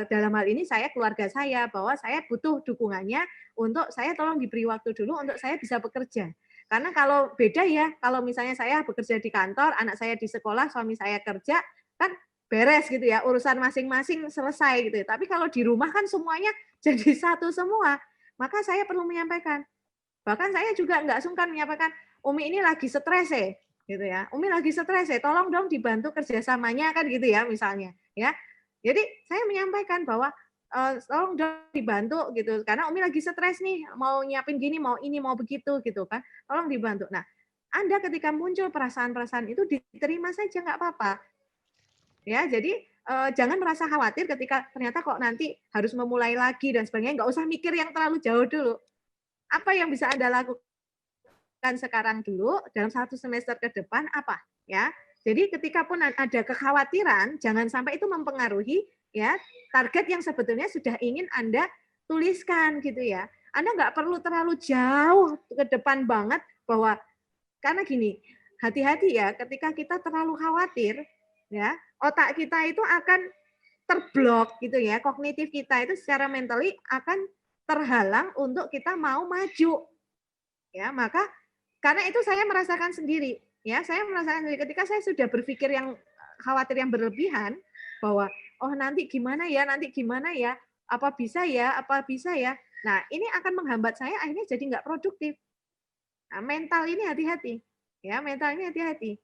Dalam hal ini saya keluarga saya bahwa saya butuh dukungannya untuk saya tolong diberi waktu dulu untuk saya bisa bekerja. Karena kalau beda ya, kalau misalnya saya bekerja di kantor, anak saya di sekolah, suami saya kerja, kan beres gitu ya, urusan masing-masing selesai gitu. Tapi kalau di rumah kan semuanya jadi satu semua. Maka saya perlu menyampaikan. Bahkan saya juga nggak sungkan menyampaikan, Umi ini lagi stres gitu ya. Umi lagi stres ya, tolong dong dibantu kerjasamanya kan gitu ya misalnya ya. Jadi saya menyampaikan bahwa tolong dong dibantu gitu karena Umi lagi stres nih, mau nyiapin gini, mau ini, mau begitu gitu kan. Tolong dibantu. Nah, Anda ketika muncul perasaan-perasaan itu diterima saja nggak apa-apa. Ya, jadi jangan merasa khawatir ketika ternyata kok nanti harus memulai lagi dan sebagainya, nggak usah mikir yang terlalu jauh dulu. Apa yang bisa Anda lakukan sekarang dulu dalam 1 semester ke depan apa? Ya, jadi ketika pun ada kekhawatiran, jangan sampai itu mempengaruhi ya target yang sebetulnya sudah ingin Anda tuliskan gitu ya. Anda nggak perlu terlalu jauh ke depan banget bahwa karena gini, hati-hati ya ketika kita terlalu khawatir ya, otak kita itu akan terblok gitu ya, kognitif kita itu secara mentally akan terhalang untuk kita mau maju. Ya, maka karena itu saya merasakan sendiri, ya, saya merasakan sendiri ketika saya sudah berpikir yang khawatir yang berlebihan bahwa oh nanti gimana ya, apa bisa ya. Nah, ini akan menghambat saya akhirnya jadi nggak produktif. Nah, mental ini hati-hati. Ya, mental ini hati-hati.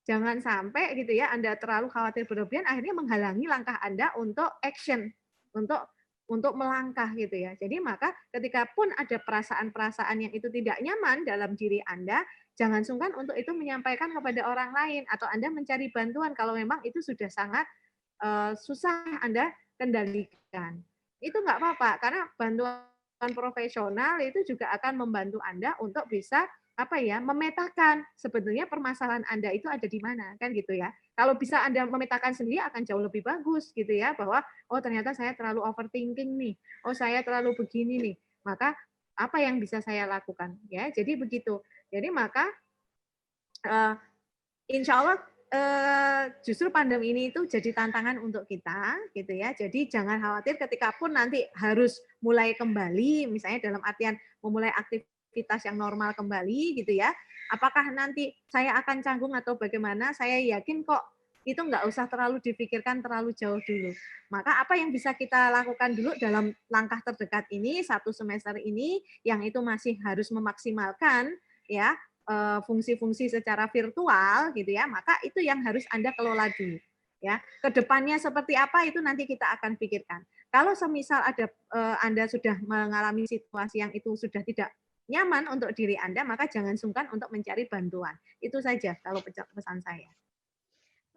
Jangan sampai gitu ya Anda terlalu khawatir berlebihan akhirnya menghalangi langkah Anda untuk action, untuk melangkah gitu ya. Jadi maka ketika pun ada perasaan-perasaan yang itu tidak nyaman dalam diri Anda, jangan sungkan untuk itu menyampaikan kepada orang lain atau Anda mencari bantuan kalau memang itu sudah sangat susah Anda kendalikan. Itu nggak apa-apa karena bantuan profesional itu juga akan membantu Anda untuk bisa memetakan sebetulnya permasalahan Anda itu ada di mana kan gitu ya. Kalau bisa Anda memetakan sendiri akan jauh lebih bagus gitu ya bahwa oh ternyata saya terlalu overthinking nih. Oh saya terlalu begini nih. Maka apa yang bisa saya lakukan ya. Jadi begitu. Jadi maka insya Allah justru pandemi ini itu jadi tantangan untuk kita gitu ya. Jadi jangan khawatir ketika pun nanti harus mulai kembali misalnya dalam artian memulai aktivitas yang normal kembali gitu ya. Apakah nanti saya akan canggung atau bagaimana? Saya yakin kok itu nggak usah terlalu dipikirkan terlalu jauh dulu. Maka apa yang bisa kita lakukan dulu dalam langkah terdekat ini 1 semester ini yang itu masih harus memaksimalkan ya fungsi-fungsi secara virtual gitu ya, maka itu yang harus Anda kelola dulu. Ya, kedepannya seperti apa itu nanti kita akan pikirkan. Kalau semisal ada Anda sudah mengalami situasi yang itu sudah tidak nyaman untuk diri Anda, maka jangan sungkan untuk mencari bantuan. Itu saja kalau pesan saya.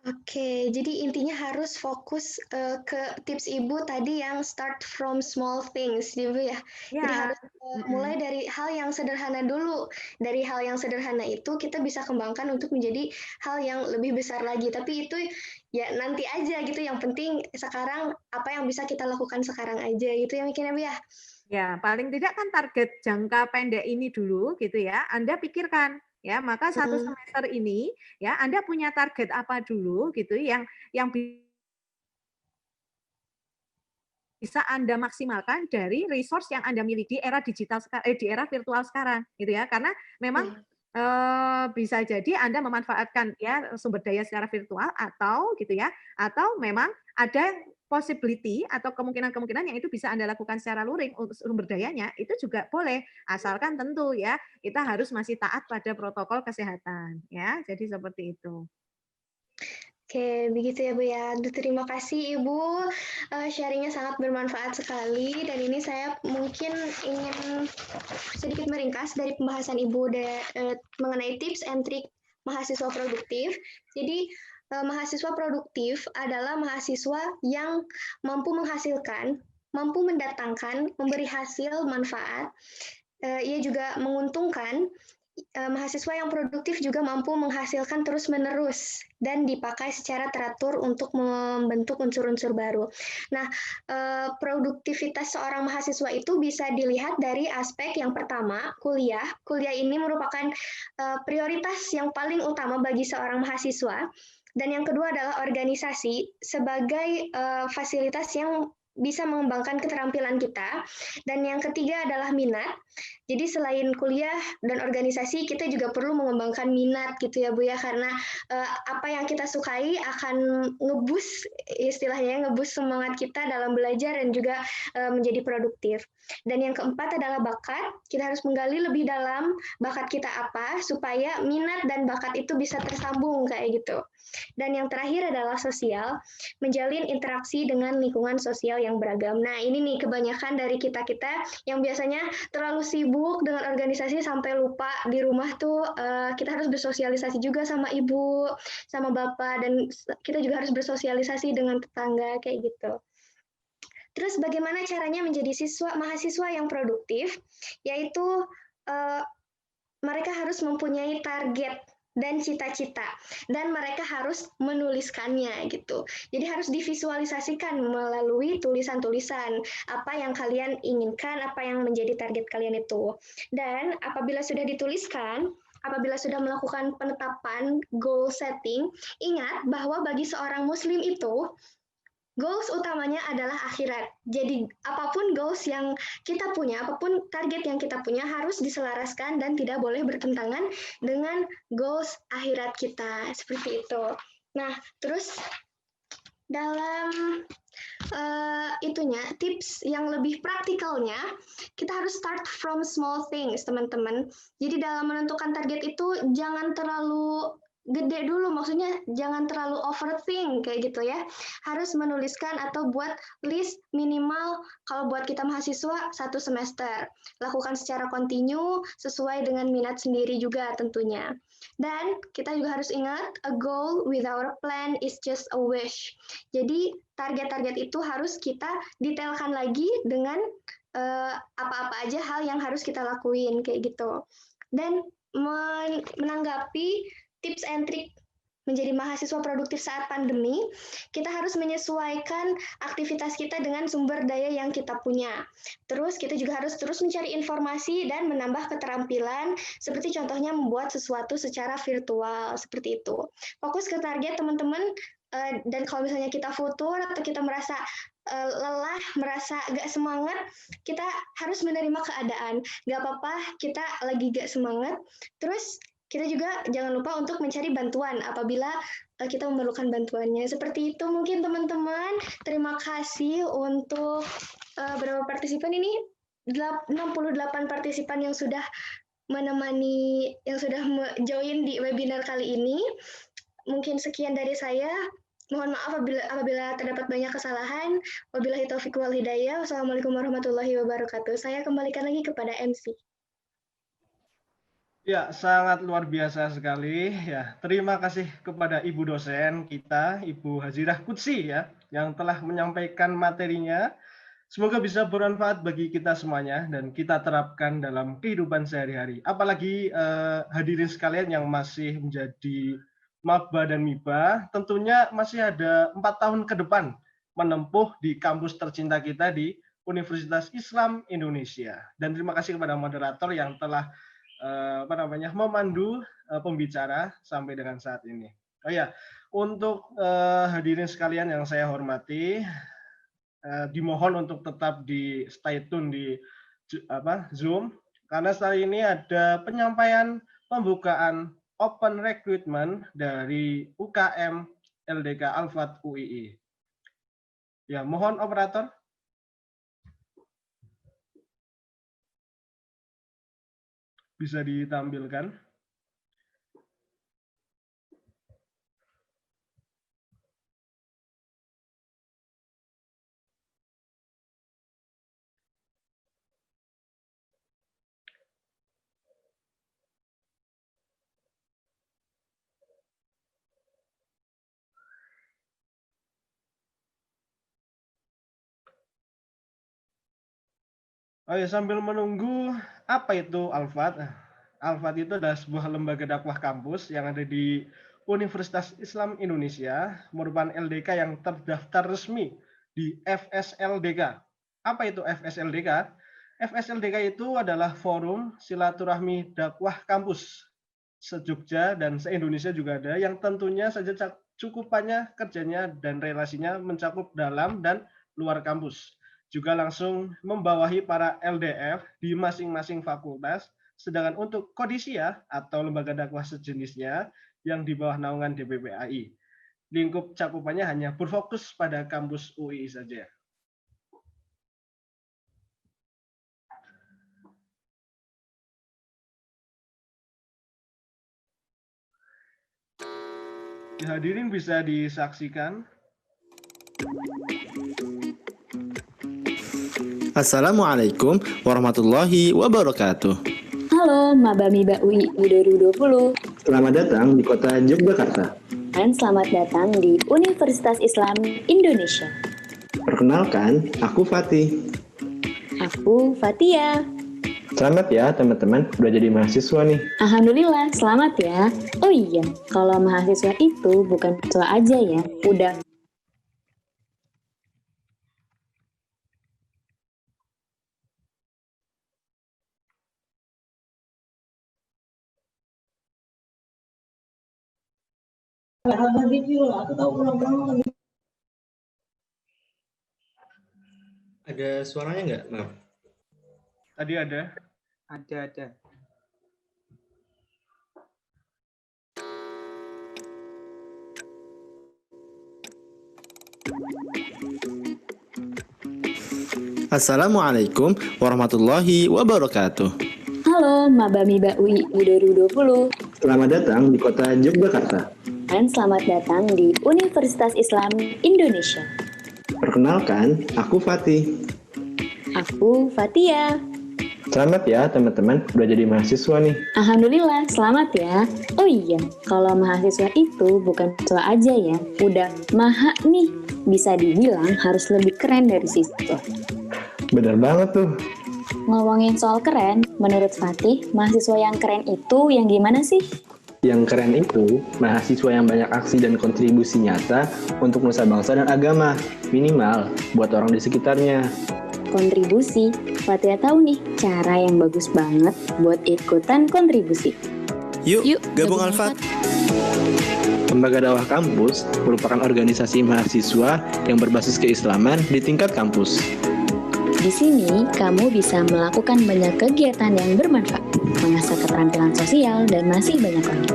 Oke, jadi intinya harus fokus ke tips Ibu tadi yang start from small things, Ibu ya. Ya. Jadi harus mulai dari hal yang sederhana dulu. Dari hal yang sederhana itu kita bisa kembangkan untuk menjadi hal yang lebih besar lagi. Tapi itu ya nanti aja gitu. Yang penting sekarang apa yang bisa kita lakukan sekarang aja. Itu yang bikin Ibu ya. Ya, paling tidak kan target jangka pendek ini dulu gitu ya. Anda pikirkan. Ya, maka 1 semester ini ya Anda punya target apa dulu gitu yang bisa Anda maksimalkan dari resource yang Anda miliki di era digital di era virtual sekarang gitu ya. Karena memang bisa jadi Anda memanfaatkan ya sumber daya secara virtual atau gitu ya, atau memang ada possibility atau kemungkinan-kemungkinan yang itu bisa Anda lakukan secara luring untuk sumber dayanya itu juga boleh, asalkan tentu ya kita harus masih taat pada protokol kesehatan ya. Jadi seperti itu. Oke, begitu ya Bu ya. Terima kasih Ibu, sharingnya sangat bermanfaat sekali. Dan ini saya mungkin ingin sedikit meringkas dari pembahasan Ibu mengenai tips and trik mahasiswa produktif. Jadi mahasiswa produktif adalah mahasiswa yang mampu menghasilkan, mampu mendatangkan, memberi hasil manfaat. Ia juga menguntungkan. Mahasiswa yang produktif juga mampu menghasilkan terus-menerus dan dipakai secara teratur untuk membentuk unsur-unsur baru. Nah, produktivitas seorang mahasiswa itu bisa dilihat dari aspek yang pertama, kuliah. Kuliah ini merupakan prioritas yang paling utama bagi seorang mahasiswa. Dan yang kedua adalah organisasi sebagai fasilitas yang bisa mengembangkan keterampilan kita. Dan yang ketiga adalah minat. Jadi selain kuliah dan organisasi, kita juga perlu mengembangkan minat gitu ya Bu ya, karena apa yang kita sukai akan ngeboost, istilahnya ngeboost semangat kita dalam belajar dan juga menjadi produktif. Dan yang keempat adalah bakat. Kita harus menggali lebih dalam bakat kita apa supaya minat dan bakat itu bisa tersambung kayak gitu. Dan yang terakhir adalah sosial, menjalin interaksi dengan lingkungan sosial yang beragam. Nah, ini nih kebanyakan dari kita-kita yang biasanya terlalu sibuk dengan organisasi sampai lupa di rumah tuh kita harus bersosialisasi juga sama ibu, sama bapak, dan kita juga harus bersosialisasi dengan tetangga kayak gitu. Terus bagaimana caranya menjadi mahasiswa yang produktif? Yaitu mereka harus mempunyai target dan cita-cita, dan mereka harus menuliskannya gitu. Jadi harus divisualisasikan melalui tulisan-tulisan apa yang kalian inginkan, apa yang menjadi target kalian itu. Dan apabila sudah dituliskan, apabila sudah melakukan penetapan goal setting, ingat bahwa bagi seorang muslim itu goals utamanya adalah akhirat. Jadi apapun goals yang kita punya, apapun target yang kita punya harus diselaraskan dan tidak boleh bertentangan dengan goals akhirat kita. Seperti itu. Nah, terus dalam tips yang lebih praktikalnya, kita harus start from small things, teman-teman. Jadi dalam menentukan target itu jangan terlalu gede dulu, maksudnya jangan terlalu overthink kayak gitu ya. Harus menuliskan atau buat list minimal kalau buat kita mahasiswa 1 semester. Lakukan secara kontinu sesuai dengan minat sendiri juga tentunya. Dan kita juga harus ingat, a goal without a plan is just a wish. Jadi target-target itu harus kita detailkan lagi dengan apa-apa aja hal yang harus kita lakuin kayak gitu. Dan menanggapi tips and trik menjadi mahasiswa produktif saat pandemi, kita harus menyesuaikan aktivitas kita dengan sumber daya yang kita punya. Terus kita juga harus terus mencari informasi dan menambah keterampilan, seperti contohnya membuat sesuatu secara virtual, seperti itu. Fokus ke target teman-teman, dan kalau misalnya kita futur atau kita merasa lelah, merasa gak semangat, kita harus menerima keadaan. Gak apa-apa, kita lagi gak semangat, terus kita juga jangan lupa untuk mencari bantuan apabila kita memerlukan bantuannya. Seperti itu mungkin teman-teman. Terima kasih untuk berapa partisipan ini? 68 partisipan yang sudah menemani, yang sudah join di webinar kali ini. Mungkin sekian dari saya. Mohon maaf apabila terdapat banyak kesalahan. Wabillahi taufiq wal hidayah. Wassalamualaikum warahmatullahi wabarakatuh. Saya kembalikan lagi kepada MC. Ya, sangat luar biasa sekali ya. Terima kasih kepada Ibu dosen kita, Ibu Hajirah Qudsi ya, yang telah menyampaikan materinya. Semoga bisa bermanfaat bagi kita semuanya dan kita terapkan dalam kehidupan sehari-hari. Apalagi hadirin sekalian yang masih menjadi maba dan miba, tentunya masih ada 4 tahun ke depan menempuh di kampus tercinta kita di Universitas Islam Indonesia. Dan terima kasih kepada moderator yang telah memandu pembicara sampai dengan saat ini. Oh ya, untuk hadirin sekalian yang saya hormati, dimohon untuk tetap di stay tune di Zoom, karena setelah ini ada penyampaian pembukaan open recruitment dari UKM LDK Alfat UII. Ya, mohon operator. Bisa ditampilkan. Oh ya, sambil menunggu, apa itu Alfat? Alfat itu adalah sebuah lembaga dakwah kampus yang ada di Universitas Islam Indonesia, merupakan LDK yang terdaftar resmi di FSLDK. Apa itu FSLDK? FSLDK itu adalah forum silaturahmi dakwah kampus se-Jogja dan se-Indonesia juga ada, yang tentunya saja cukupannya kerjanya dan relasinya mencakup dalam dan luar kampus, juga langsung membawahi para LDF di masing-masing fakultas, sedangkan untuk Kodisia atau lembaga dakwah sejenisnya yang di bawah naungan DPPAI. Lingkup cakupannya hanya berfokus pada kampus UI saja. Hadirin bisa disaksikan. Assalamualaikum warahmatullahi wabarakatuh. Halo, Maba Miba UI 2020. Selamat datang di kota Yogyakarta. Dan selamat datang di Universitas Islam Indonesia. Perkenalkan, aku Fatih. Aku Fatia. Selamat ya teman-teman, udah jadi mahasiswa nih. Alhamdulillah, selamat ya. Oh iya, kalau mahasiswa itu bukan mahasiswa aja ya, udah Ada suaranya nggak, Maaf? Tadi ada. Ada. Assalamualaikum warahmatullahi wabarakatuh. Halo, Maba Miba UI 2020. Selamat datang di kota Yogyakarta. Dan selamat datang di Universitas Islam Indonesia. Perkenalkan, aku Fatih. Aku Fatia. Selamat ya teman-teman, udah jadi mahasiswa nih. Alhamdulillah, selamat ya. Oh iya, kalau mahasiswa itu bukan mahasiswa aja ya, udah maha nih. Bisa dibilang harus lebih keren dari siswa. Bener banget tuh. Ngomongin soal keren, menurut Fatih, mahasiswa yang keren itu yang gimana sih? Yang keren itu, mahasiswa yang banyak aksi dan kontribusi nyata untuk nusa bangsa dan agama. Minimal buat orang di sekitarnya. Kontribusi, Fatia tahu nih cara yang bagus banget buat ikutan kontribusi. Yuk gabung Alfat. Lembaga Dakwah Kampus merupakan organisasi mahasiswa yang berbasis keislaman di tingkat kampus. Di sini, kamu bisa melakukan banyak kegiatan yang bermanfaat, mengasah keterampilan sosial, dan masih banyak lagi.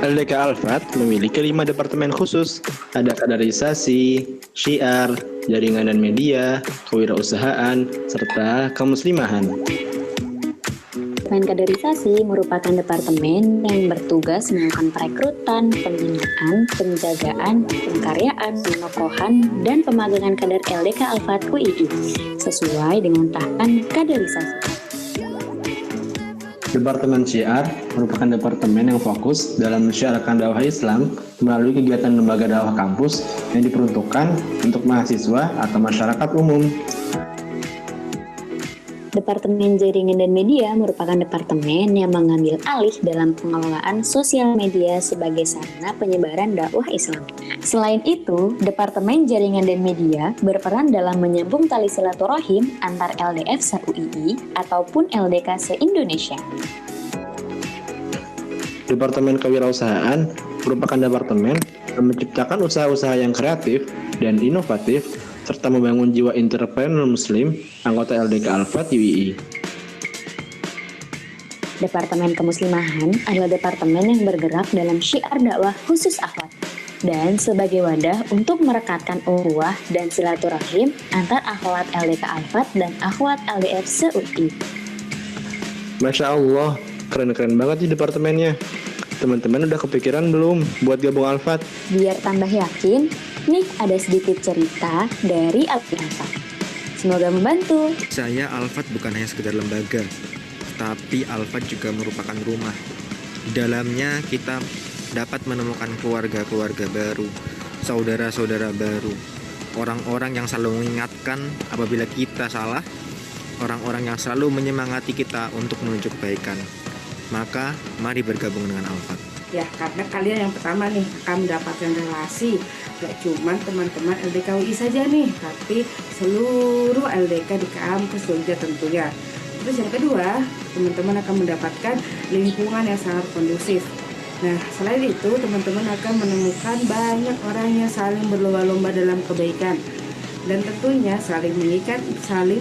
LDK Alfat memiliki 5 departemen khusus. Ada kaderisasi, syiar, jaringan dan media, kewirausahaan, serta kemuslimahan. Departemen Kaderisasi merupakan departemen yang bertugas melakukan perekrutan, pembinaan, penjagaan, pengkaryaan, penokohan, dan pemagangan kader LDK Alfat UII sesuai dengan tahapan kaderisasi. Departemen Syiar merupakan departemen yang fokus dalam mensiarkan dakwah Islam melalui kegiatan lembaga dakwah kampus yang diperuntukkan untuk mahasiswa atau masyarakat umum. Departemen Jaringan dan Media merupakan departemen yang mengambil alih dalam pengelolaan sosial media sebagai sarana penyebaran dakwah Islam. Selain itu, Departemen Jaringan dan Media berperan dalam menyambung tali silaturahim antar LDF se-UII ataupun LDK se-Indonesia. Departemen Kewirausahaan merupakan departemen yang menciptakan usaha-usaha yang kreatif dan inovatif serta membangun jiwa entrepreneur muslim anggota LDK Alfat UII. Departemen Kemuslimahan adalah departemen yang bergerak dalam syiar dakwah khusus akhwat dan sebagai wadah untuk merekatkan ukhuwah dan silaturahim antar akhwat LDK Alfat dan akhwat LDF se-UI. Masya Allah, keren-keren banget di departemennya. Teman-teman udah kepikiran belum buat gabung Alfat? Biar tambah yakin, nih ada sedikit cerita dari Alfat. Semoga membantu. Saya Alfat bukan hanya sekedar lembaga, tapi Alfat juga merupakan rumah. Di dalamnya kita dapat menemukan keluarga-keluarga baru, saudara-saudara baru, orang-orang yang selalu mengingatkan apabila kita salah, orang-orang yang selalu menyemangati kita untuk menuju kebaikan. Maka mari bergabung dengan Alfat. Ya, karena kalian yang pertama nih akan mendapatkan relasi, gak cuma teman-teman LDK UI saja nih, tapi seluruh LDK di kampus Jogja tentunya. Terus yang kedua, teman-teman akan mendapatkan lingkungan yang sangat kondusif. Nah, selain itu, teman-teman akan menemukan banyak orang yang saling berlomba-lomba dalam kebaikan. dan tentunya saling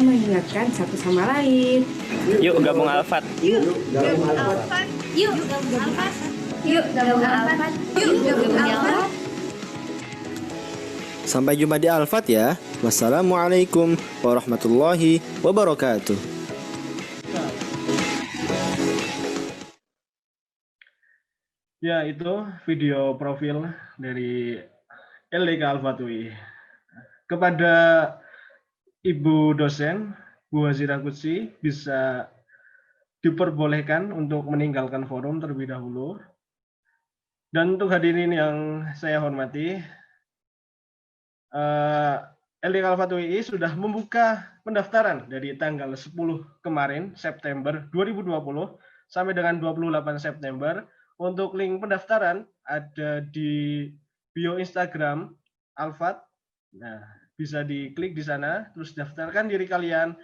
mengingatkan satu sama lain. Yuk gabung Alfat. Yuk gabung Alfat. Yuk gabung Alfat. Yuk gabung Alfat. Yuk gabung Alfat. Sampai jumpa di Alfat ya. Wassalamualaikum warahmatullahi wabarakatuh. Ya, itu video profil dari LDK Alfat UI. Kepada Ibu dosen, Bu Hazirah Qudsi, bisa diperbolehkan untuk meninggalkan forum terlebih dahulu. Dan untuk hadirin yang saya hormati, LDK Alfat UI sudah membuka pendaftaran dari tanggal 10 kemarin, September 2020, sampai dengan 28 September. Untuk link pendaftaran ada di bio Instagram Alfat. Nah, bisa diklik di sana, terus daftarkan diri kalian.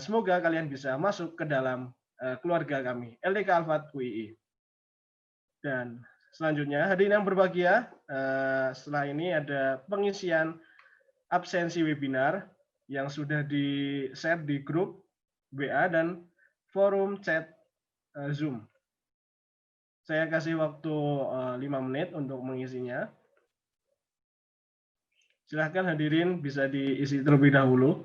Semoga kalian bisa masuk ke dalam keluarga kami, LDK Alfat UI. Dan selanjutnya, hadirin yang berbahagia, setelah ini ada pengisian absensi webinar yang sudah di-share di grup WA dan forum chat Zoom. Saya kasih waktu 5 menit untuk mengisinya. Silahkan hadirin bisa diisi terlebih dahulu.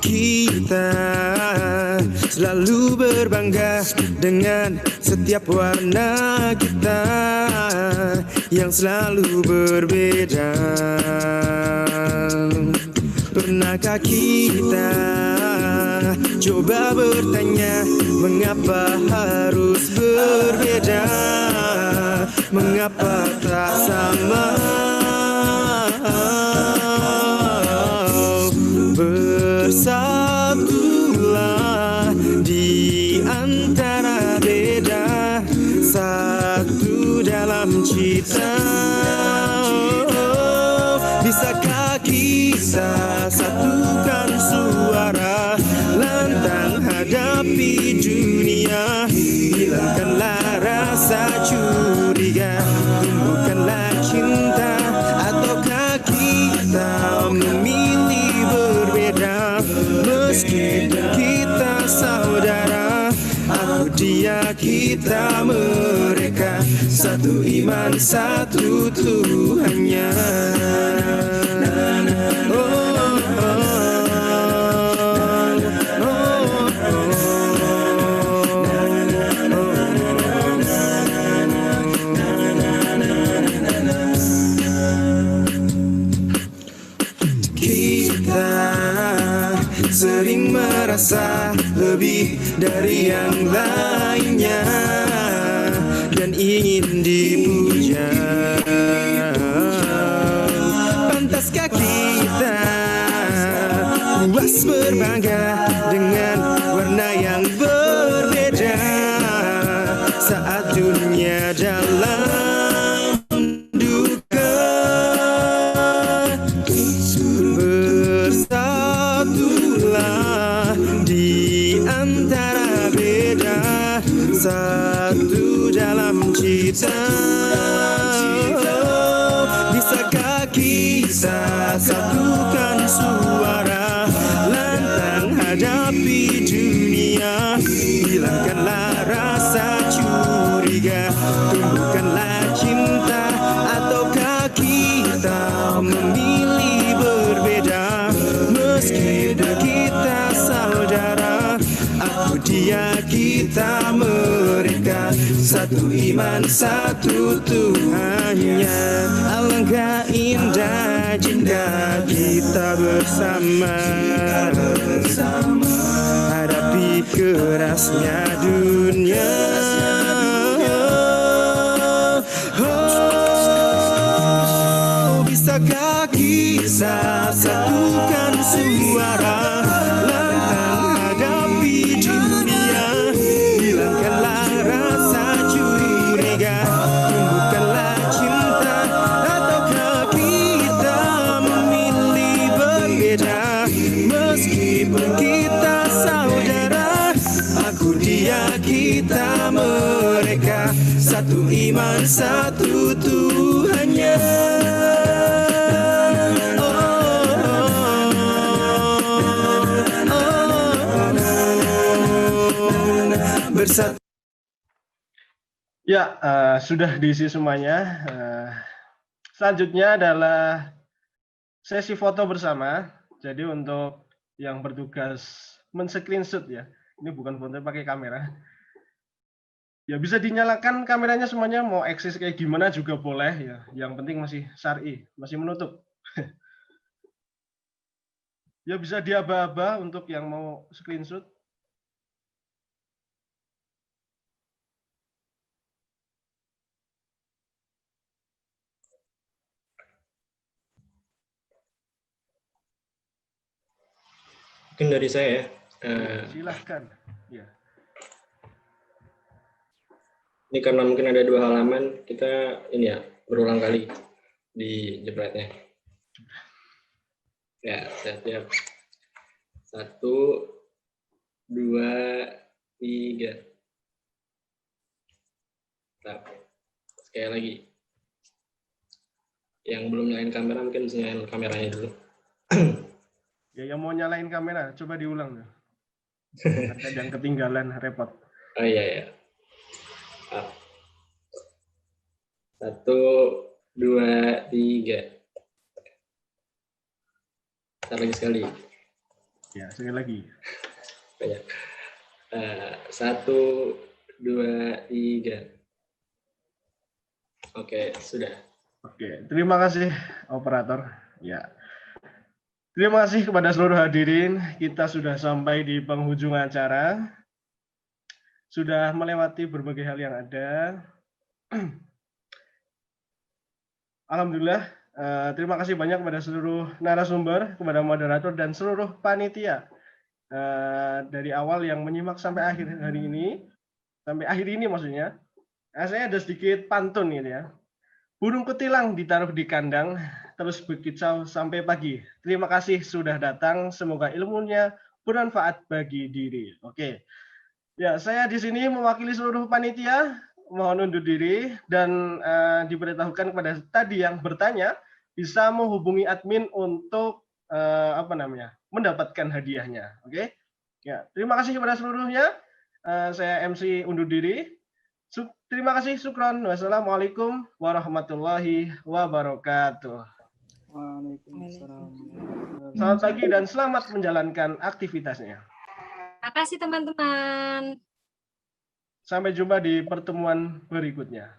Kita selalu berbangga dengan setiap warna kita yang selalu berbeda. Pernahkah kita coba bertanya mengapa harus berbeda? Mengapa tak sama? Bersatulah di antara beda, satu dalam cita. Bisakah kita satukan suara, lantang hadapi dunia, hilangkanlah rasa curiga, tumbuhkanlah cinta. Ataukah kita memilih berbeda, meski kita saudara, aku dia kita mereka, satu iman satu Tuhannya. Sering merasa lebih dari yang lainnya dan ingin dipuja. Pantaskah kita puas berbangga dengan warna yang berbeda saat dunia dalam duka? Bersatulah di antara beda, satu dalam cita. Bisakah kita satukan suara, lantang hadapi dunia, hilangkanlah rasa curiga, meskipun kita saudara, aku dia kita mereka, satu iman satu Tuhannya. Alangkah indah jika kita bersama, hadapi kerasnya dunia. Bisakah kita satukan suara, lantang hadapi dunia, hilangkanlah rasa curiga, tumbuhkanlah cinta, ataukah kita memilih berbeda, meskipun kita saudara, aku dia kita mereka, satu iman satu Tuhannya. Bersatu. Ya, sudah diisi semuanya. Selanjutnya adalah sesi foto bersama. Jadi untuk yang bertugas men-screenshot ya, ini bukan foto pakai kamera. Ya bisa dinyalakan kameranya semuanya, mau eksis kayak gimana juga boleh ya. Yang penting masih syar'i, masih menutup. Ya bisa diaba-aba untuk yang mau screenshot. Mungkin dari saya ya. Silahkan. Ya. Ini karena mungkin ada 2 halaman, kita ini ya berulang kali di jepretnya. Ya, siap. 1, 2, 3. Nah, sekali lagi. Yang belum nyalain kamera mungkin bisa nyalain kameranya dulu. Ya, yang mau nyalain kamera, coba diulang tuh. Ada yang ketinggalan, repot. Oh iya. 1, 2, 3. Ntar lagi sekali. Ya, sekali lagi. 1, 2, 3. Oke, sudah. Oke, terima kasih operator. Ya. Terima kasih kepada seluruh hadirin. Kita sudah sampai di penghujung acara. Sudah melewati berbagai hal yang ada. Alhamdulillah, terima kasih banyak kepada seluruh narasumber, kepada moderator, dan seluruh panitia. Dari awal yang menyimak sampai akhir hari ini, sampai akhir ini maksudnya. Saya ada sedikit pantun gitu ya. Burung kutilang ditaruh di kandang, terus berkicau sampai pagi. Terima kasih sudah datang, semoga ilmunya bermanfaat bagi diri. Oke. Ya, saya di sini mewakili seluruh panitia, mohon undur diri dan diberitahukan kepada tadi yang bertanya bisa menghubungi admin untuk mendapatkan hadiahnya. Oke. Ya, terima kasih kepada seluruhnya. Saya MC undur diri. Terima kasih, syukron. Wassalamualaikum warahmatullahi wabarakatuh. Waalaikumsalam. Selamat pagi dan selamat menjalankan aktivitasnya. Terima kasih teman-teman. Sampai jumpa di pertemuan berikutnya.